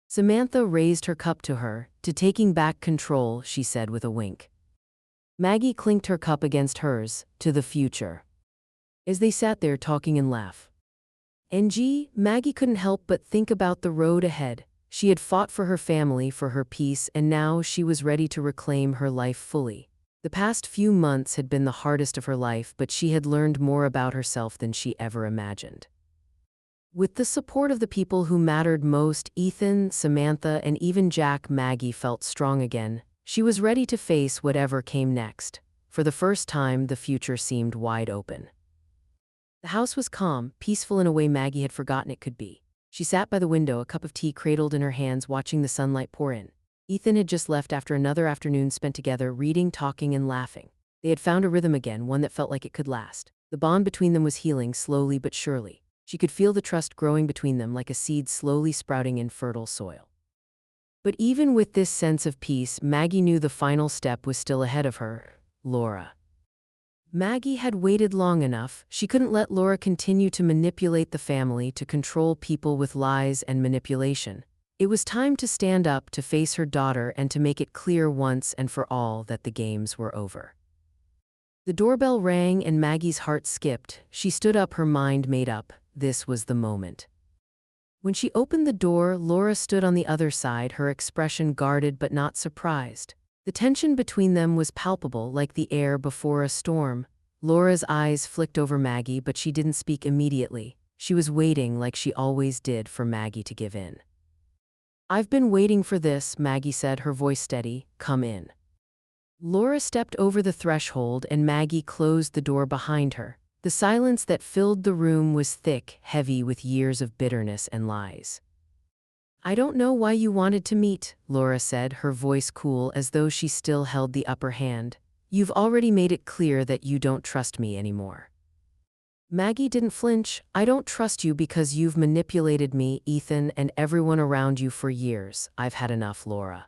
Samantha raised her cup to her. "To taking back control," she said with a wink. Maggie clinked her cup against hers. "To the future." As they sat there talking and laugh. Maggie couldn't help but think about the road ahead. She had fought for her family, for her peace, and now she was ready to reclaim her life fully. The past few months had been the hardest of her life, but she had learned more about herself than she ever imagined. With the support of the people who mattered most, Ethan, Samantha, and even Jack, Maggie felt strong again. She was ready to face whatever came next. For the first time, the future seemed wide open. The house was calm, peaceful in a way Maggie had forgotten it could be. She sat by the window, a cup of tea cradled in her hands, watching the sunlight pour in. Ethan had just left after another afternoon spent together, reading, talking, and laughing. They had found a rhythm again, one that felt like it could last. The bond between them was healing, slowly but surely. She could feel the trust growing between them like a seed slowly sprouting in fertile soil. But even with this sense of peace, Maggie knew the final step was still ahead of her: Laura. Maggie had waited long enough. She couldn't let Laura continue to manipulate the family, to control people with lies and manipulation. It was time to stand up to face her daughter and to make it clear once and for all that the games were over. The doorbell rang and Maggie's heart skipped. She stood up, her mind made up. This was the moment. When she opened the door, Laura stood on the other side, her expression guarded but not surprised. The tension between them was palpable, like the air before a storm. Laura's eyes flicked over Maggie, but she didn't speak immediately. She was waiting, like she always did, for Maggie to give in. "I've been waiting for this," Maggie said, her voice steady. "Come in." Laura stepped over the threshold and Maggie closed the door behind her. The silence that filled the room was thick, heavy with years of bitterness and lies. "I don't know why you wanted to meet," Laura said, her voice cool as though she still held the upper hand. "You've already made it clear that you don't trust me anymore." Maggie didn't flinch. "I don't trust you because you've manipulated me, Ethan, and everyone around you for years. I've had enough, Laura."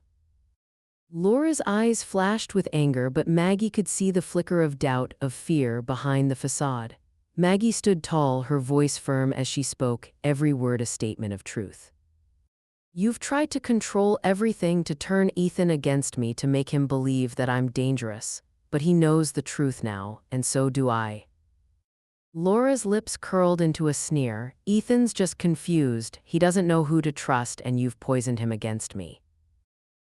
Laura's eyes flashed with anger, but Maggie could see the flicker of doubt, of fear behind the facade. Maggie stood tall, her voice firm as she spoke, every word a statement of truth. "You've tried to control everything, to turn Ethan against me, to make him believe that I'm dangerous. But he knows the truth now, and so do I." Laura's lips curled into a sneer. "Ethan's just confused. He doesn't know who to trust, and you've poisoned him against me."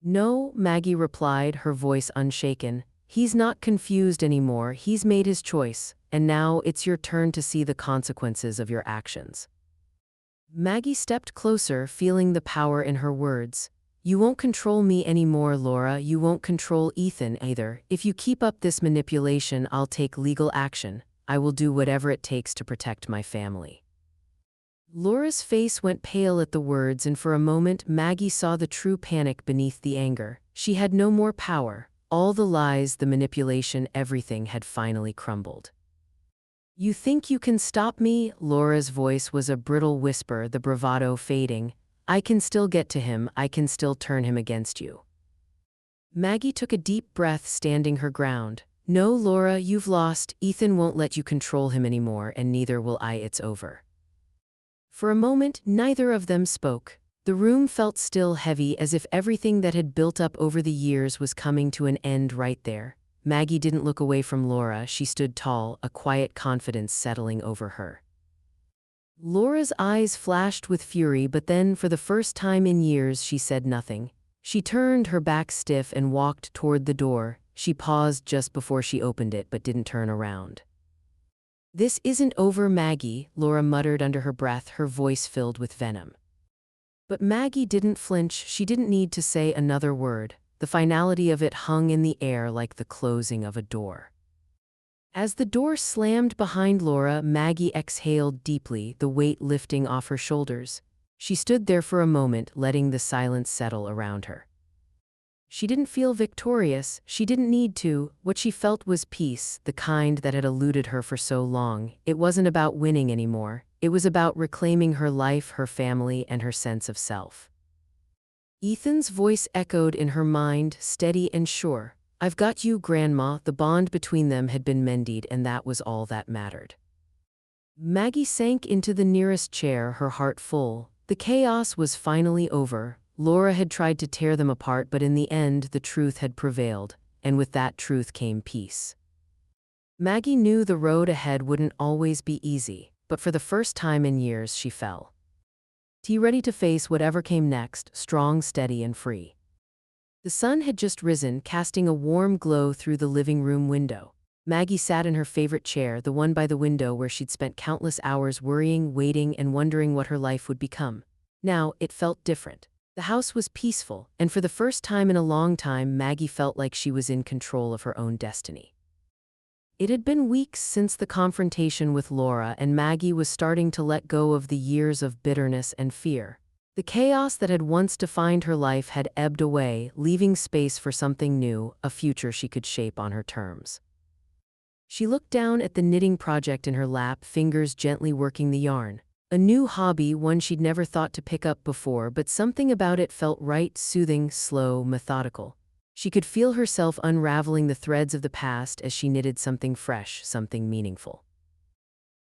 "No," Maggie replied, her voice unshaken. "He's not confused anymore. He's made his choice, and now it's your turn to see the consequences of your actions." Maggie stepped closer, feeling the power in her words. "You won't control me anymore, Laura. You won't control Ethan either. If you keep up this manipulation, I'll take legal action. I will do whatever it takes to protect my family." Laura's face went pale at the words, and for a moment Maggie saw the true panic beneath the anger. She had no more power. All the lies, the manipulation, everything had finally crumbled. "You think you can stop me?" Laura's voice was a brittle whisper, the bravado fading. "I can still get to him. I can still turn him against you." Maggie took a deep breath, standing her ground. "No, Laura, you've lost. Ethan won't let you control him anymore, and neither will I. It's over." For a moment, neither of them spoke. The room felt still, heavy, as if everything that had built up over the years was coming to an end right there. Maggie didn't look away from Laura. She stood tall, a quiet confidence settling over her. Laura's eyes flashed with fury, but then, for the first time in years, she said nothing. She turned, her back stiff, and walked toward the door. She paused just before she opened it, but didn't turn around. "This isn't over, Maggie," Laura muttered under her breath, her voice filled with venom. But Maggie didn't flinch. She didn't need to say another word. The finality of it hung in the air like the closing of a door. As the door slammed behind Laura, Maggie exhaled deeply, the weight lifting off her shoulders. She stood there for a moment, letting the silence settle around her. She didn't feel victorious. She didn't need to. What she felt was peace, the kind that had eluded her for so long. It wasn't about winning anymore. It was about reclaiming her life, her family, and her sense of self. Ethan's voice echoed in her mind, steady and sure. "I've got you, Grandma." The bond between them had been mended, and that was all that mattered. Maggie sank into the nearest chair, her heart full. The chaos was finally over. Laura had tried to tear them apart, but in the end, the truth had prevailed, and with that truth came peace. Maggie knew the road ahead wouldn't always be easy, but for the first time in years, she felt ready to face whatever came next, strong, steady, and free. The sun had just risen, casting a warm glow through the living room window. Maggie sat in her favorite chair, the one by the window where she'd spent countless hours worrying, waiting, and wondering what her life would become. Now, it felt different. The house was peaceful, and for the first time in a long time, Maggie felt like she was in control of her own destiny. It had been weeks since the confrontation with Laura, and Maggie was starting to let go of the years of bitterness and fear. The chaos that had once defined her life had ebbed away, leaving space for something new, a future she could shape on her terms. She looked down at the knitting project in her lap, fingers gently working the yarn. A new hobby, one she'd never thought to pick up before, but something about it felt right, soothing, slow, methodical. She could feel herself unraveling the threads of the past as she knitted something fresh, something meaningful.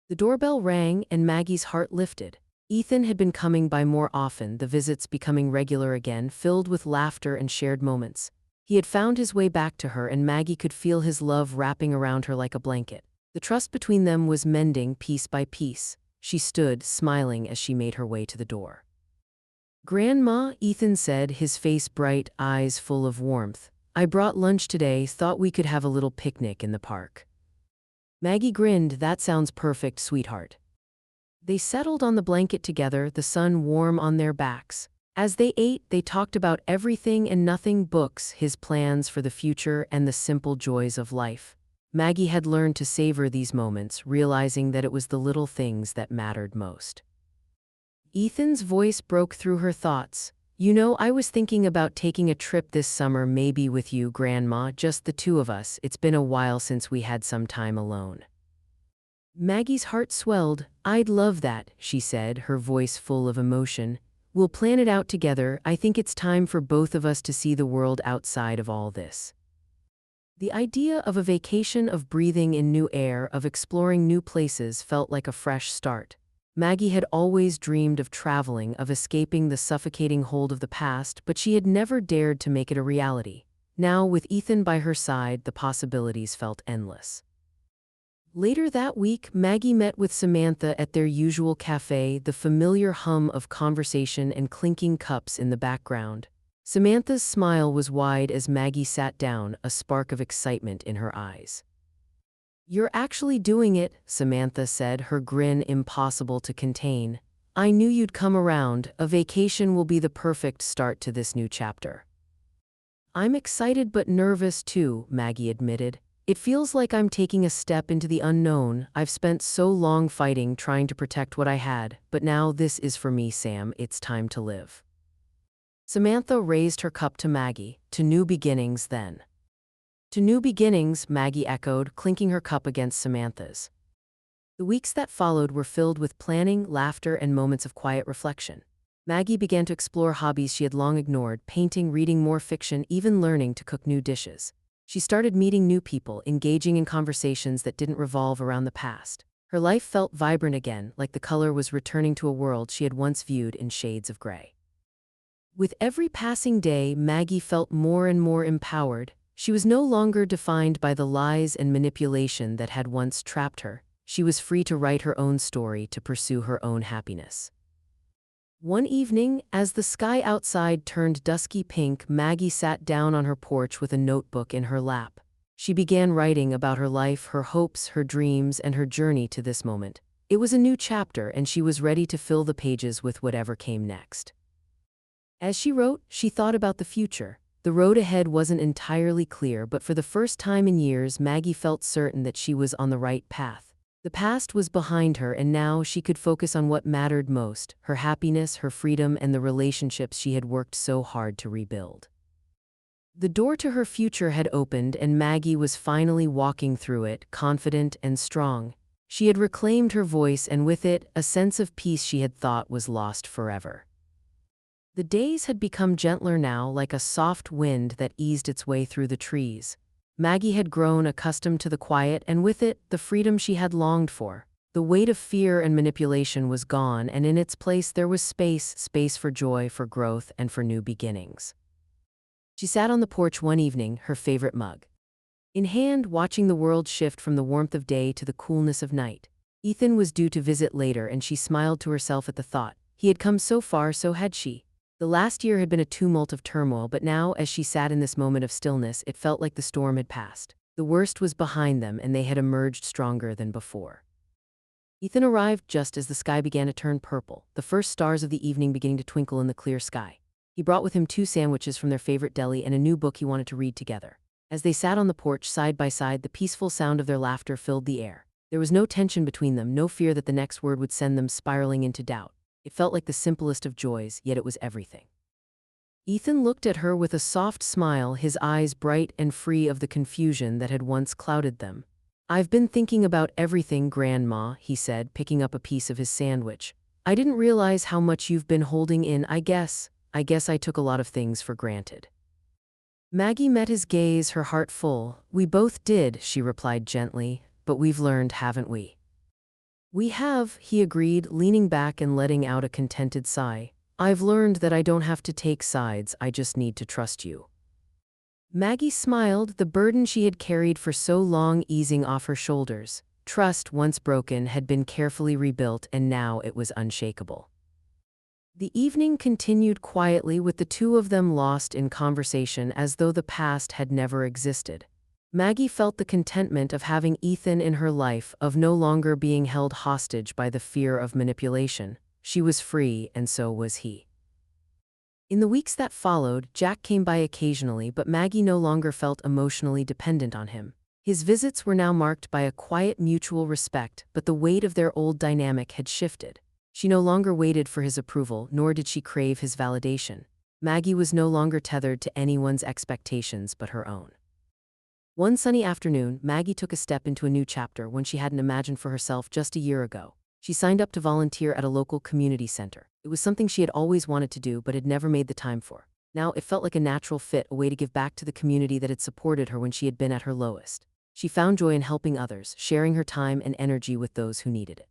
The doorbell rang, and Maggie's heart lifted. Ethan had been coming by more often, the visits becoming regular again, filled with laughter and shared moments. He had found his way back to her, and Maggie could feel his love wrapping around her like a blanket. The trust between them was mending piece by piece. She stood, smiling as she made her way to the door. "Grandma," Ethan said, his face bright, eyes full of warmth. "I brought lunch today, thought we could have a little picnic in the park." Maggie grinned. "That sounds perfect, sweetheart." They settled on the blanket together, the sun warm on their backs. As they ate, they talked about everything and nothing: books, his plans for the future, and the simple joys of life. Maggie had learned to savor these moments, realizing that it was the little things that mattered most. Ethan's voice broke through her thoughts. "You know, I was thinking about taking a trip this summer, maybe with you, Grandma, just the two of us. It's been a while since we had some time alone." Maggie's heart swelled. "I'd love that," she said, her voice full of emotion. "We'll plan it out together. I think it's time for both of us to see the world outside of all this." The idea of a vacation, of breathing in new air, of exploring new places felt like a fresh start. Maggie had always dreamed of traveling, of escaping the suffocating hold of the past, but she had never dared to make it a reality. Now, with Ethan by her side, the possibilities felt endless. Later that week, Maggie met with Samantha at their usual cafe, the familiar hum of conversation and clinking cups in the background. Samantha's smile was wide as Maggie sat down, a spark of excitement in her eyes. "You're actually doing it," Samantha said, her grin impossible to contain. "I knew you'd come around. A vacation will be the perfect start to this new chapter." "I'm excited but nervous too," Maggie admitted. "It feels like I'm taking a step into the unknown. I've spent so long fighting, trying to protect what I had, but now this is for me, Sam. It's time to live." Samantha raised her cup to Maggie. "To new beginnings, then." "To new beginnings," Maggie echoed, clinking her cup against Samantha's. The weeks that followed were filled with planning, laughter, and moments of quiet reflection. Maggie began to explore hobbies she had long ignored: painting, reading more fiction, even learning to cook new dishes. She started meeting new people, engaging in conversations that didn't revolve around the past. Her life felt vibrant again, like the color was returning to a world she had once viewed in shades of gray. With every passing day, Maggie felt more and more empowered. She was no longer defined by the lies and manipulation that had once trapped her. She was free to write her own story, to pursue her own happiness. One evening, as the sky outside turned dusky pink, Maggie sat down on her porch with a notebook in her lap. She began writing about her life, her hopes, her dreams, and her journey to this moment. It was a new chapter, and she was ready to fill the pages with whatever came next. As she wrote, she thought about the future. The road ahead wasn't entirely clear, but for the first time in years, Maggie felt certain that she was on the right path. The past was behind her, and now she could focus on what mattered most: her happiness, her freedom, and the relationships she had worked so hard to rebuild. The door to her future had opened, and Maggie was finally walking through it, confident and strong. She had reclaimed her voice, and with it, a sense of peace she had thought was lost forever. The days had become gentler now, like a soft wind that eased its way through the trees. Maggie had grown accustomed to the quiet, and with it, the freedom she had longed for. The weight of fear and manipulation was gone, and in its place there was space for joy, for growth, and for new beginnings. She sat on the porch one evening, her favorite mug in hand, watching the world shift from the warmth of day to the coolness of night. Ethan was due to visit later, and she smiled to herself at the thought. He had come so far, so had she. The last year had been a tumult of turmoil, but now, as she sat in this moment of stillness, it felt like the storm had passed. The worst was behind them, and they had emerged stronger than before. Ethan arrived just as the sky began to turn purple, the first stars of the evening beginning to twinkle in the clear sky. He brought with him 2 sandwiches from their favorite deli and a new book he wanted to read together. As they sat on the porch side by side, the peaceful sound of their laughter filled the air. There was no tension between them, no fear that the next word would send them spiraling into doubt. It felt like the simplest of joys, yet it was everything. Ethan looked at her with a soft smile, his eyes bright and free of the confusion that had once clouded them. "I've been thinking about everything, Grandma," he said, picking up a piece of his sandwich. "I didn't realize how much you've been holding in. I guess I took a lot of things for granted." Maggie met his gaze, her heart full. "We both did," she replied gently, "but we've learned, haven't we? We have, he agreed, leaning back and letting out a contented sigh. I've learned that I don't have to take sides, I just need to trust you. Maggie smiled, the burden she had carried for so long easing off her shoulders. Trust, once broken, had been carefully rebuilt, and now it was unshakable. The evening continued quietly, with the two of them lost in conversation as though the past had never existed. Maggie felt the contentment of having Ethan in her life, of no longer being held hostage by the fear of manipulation. She was free, and so was he. In the weeks that followed, Jack came by occasionally, but Maggie no longer felt emotionally dependent on him. His visits were now marked by a quiet mutual respect, but the weight of their old dynamic had shifted. She no longer waited for his approval, nor did she crave his validation. Maggie was no longer tethered to anyone's expectations but her own. One sunny afternoon, Maggie took a step into a new chapter, one she hadn't imagined for herself just a year ago. She signed up to volunteer at a local community center. It was something she had always wanted to do but had never made the time for. Now it felt like a natural fit, a way to give back to the community that had supported her when she had been at her lowest. She found joy in helping others, sharing her time and energy with those who needed it.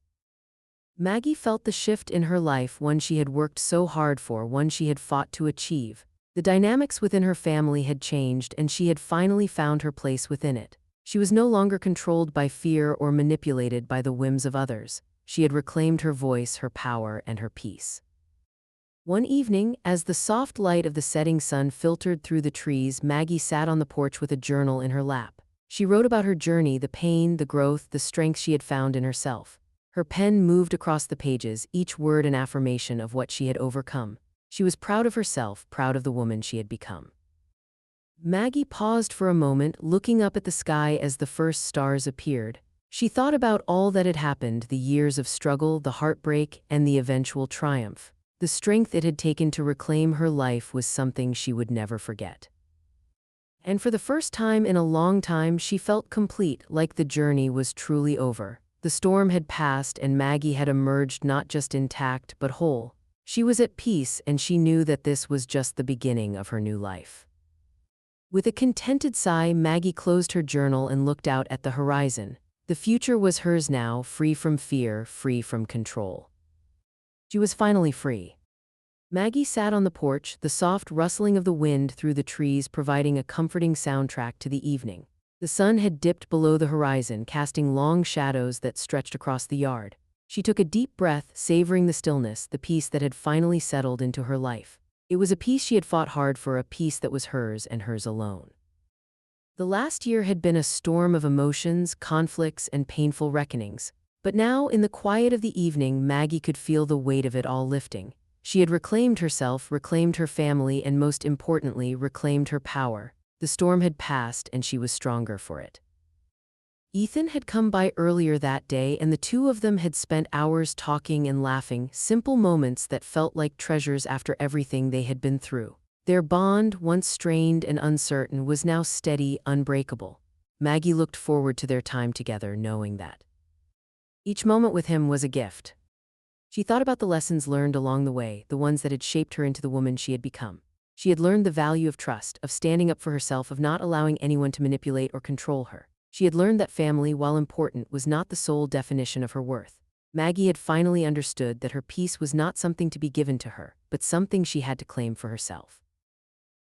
Maggie felt the shift in her life, one she had worked so hard for, one she had fought to achieve. The dynamics within her family had changed, and she had finally found her place within it. She was no longer controlled by fear or manipulated by the whims of others. She had reclaimed her voice, her power, and her peace. One evening, as the soft light of the setting sun filtered through the trees, Maggie sat on the porch with a journal in her lap. She wrote about her journey, the pain, the growth, the strength she had found in herself. Her pen moved across the pages, each word an affirmation of what she had overcome. She was proud of herself, proud of the woman she had become. Maggie paused for a moment, looking up at the sky as the first stars appeared. She thought about all that had happened, the years of struggle, the heartbreak, and the eventual triumph. The strength it had taken to reclaim her life was something she would never forget. And for the first time in a long time, she felt complete, like the journey was truly over. The storm had passed, and Maggie had emerged not just intact but whole. She was at peace, and she knew that this was just the beginning of her new life. With a contented sigh, Maggie closed her journal and looked out at the horizon. The future was hers now, free from fear, free from control. She was finally free. Maggie sat on the porch, the soft rustling of the wind through the trees providing a comforting soundtrack to the evening. The sun had dipped below the horizon, casting long shadows that stretched across the yard. She took a deep breath, savoring the stillness, the peace that had finally settled into her life. It was a peace she had fought hard for, a peace that was hers and hers alone. The last year had been a storm of emotions, conflicts, and painful reckonings. But now, in the quiet of the evening, Maggie could feel the weight of it all lifting. She had reclaimed herself, reclaimed her family, and most importantly, reclaimed her power. The storm had passed, and she was stronger for it. Ethan had come by earlier that day, and the two of them had spent hours talking and laughing, simple moments that felt like treasures after everything they had been through. Their bond, once strained and uncertain, was now steady, unbreakable. Maggie looked forward to their time together, knowing that each moment with him was a gift. She thought about the lessons learned along the way, the ones that had shaped her into the woman she had become. She had learned the value of trust, of standing up for herself, of not allowing anyone to manipulate or control her. She had learned that family, while important, was not the sole definition of her worth. Maggie had finally understood that her peace was not something to be given to her, but something she had to claim for herself.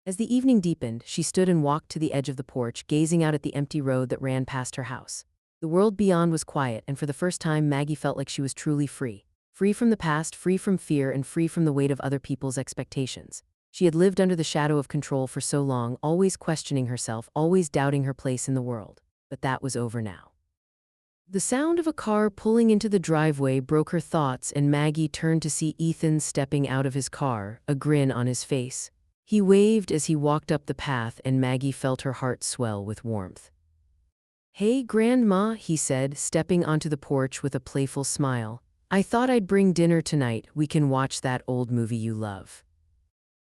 As the evening deepened, she stood and walked to the edge of the porch, gazing out at the empty road that ran past her house. The world beyond was quiet, and for the first time Maggie felt like she was truly free. Free from the past, free from fear, and free from the weight of other people's expectations. She had lived under the shadow of control for so long, always questioning herself, always doubting her place in the world. But that was over now. The sound of a car pulling into the driveway broke her thoughts, and Maggie turned to see Ethan stepping out of his car, a grin on his face. He waved as he walked up the path, and Maggie felt her heart swell with warmth. "Hey, Grandma," he said, stepping onto the porch with a playful smile. "I thought I'd bring dinner tonight. We can watch that old movie you love."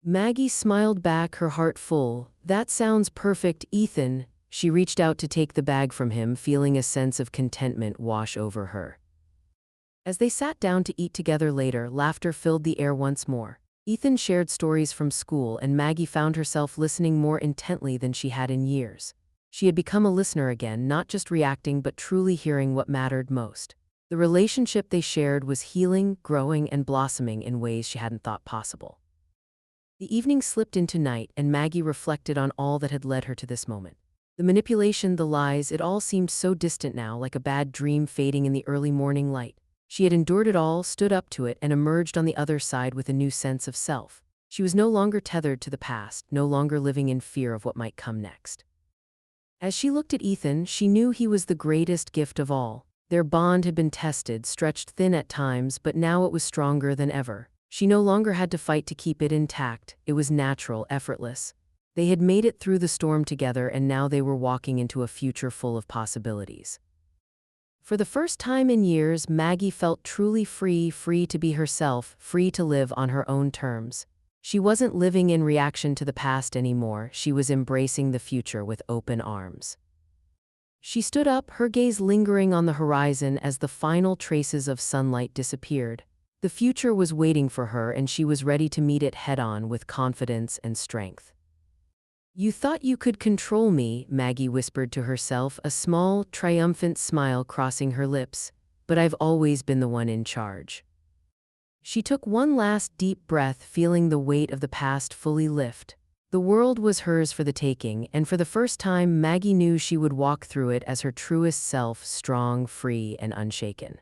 Maggie smiled back, her heart full. "That sounds perfect, Ethan." She reached out to take the bag from him, feeling a sense of contentment wash over her. As they sat down to eat together later, laughter filled the air once more. Ethan shared stories from school, and Maggie found herself listening more intently than she had in years. She had become a listener again, not just reacting but truly hearing what mattered most. The relationship they shared was healing, growing, and blossoming in ways she hadn't thought possible. The evening slipped into night, and Maggie reflected on all that had led her to this moment. The manipulation, the lies, it all seemed so distant now, like a bad dream fading in the early morning light. She had endured it all, stood up to it, and emerged on the other side with a new sense of self. She was no longer tethered to the past, no longer living in fear of what might come next. As she looked at Ethan, she knew he was the greatest gift of all. Their bond had been tested, stretched thin at times, but now it was stronger than ever. She no longer had to fight to keep it intact. It was natural, effortless. They had made it through the storm together, and now they were walking into a future full of possibilities. For the first time in years, Maggie felt truly free, free to be herself, free to live on her own terms. She wasn't living in reaction to the past anymore, she was embracing the future with open arms. She stood up, her gaze lingering on the horizon as the final traces of sunlight disappeared. The future was waiting for her, and she was ready to meet it head-on with confidence and strength. "You thought you could control me," Maggie whispered to herself, a small, triumphant smile crossing her lips, "but I've always been the one in charge." She took one last deep breath, feeling the weight of the past fully lift. The world was hers for the taking, and for the first time Maggie knew she would walk through it as her truest self, strong, free, and unshaken.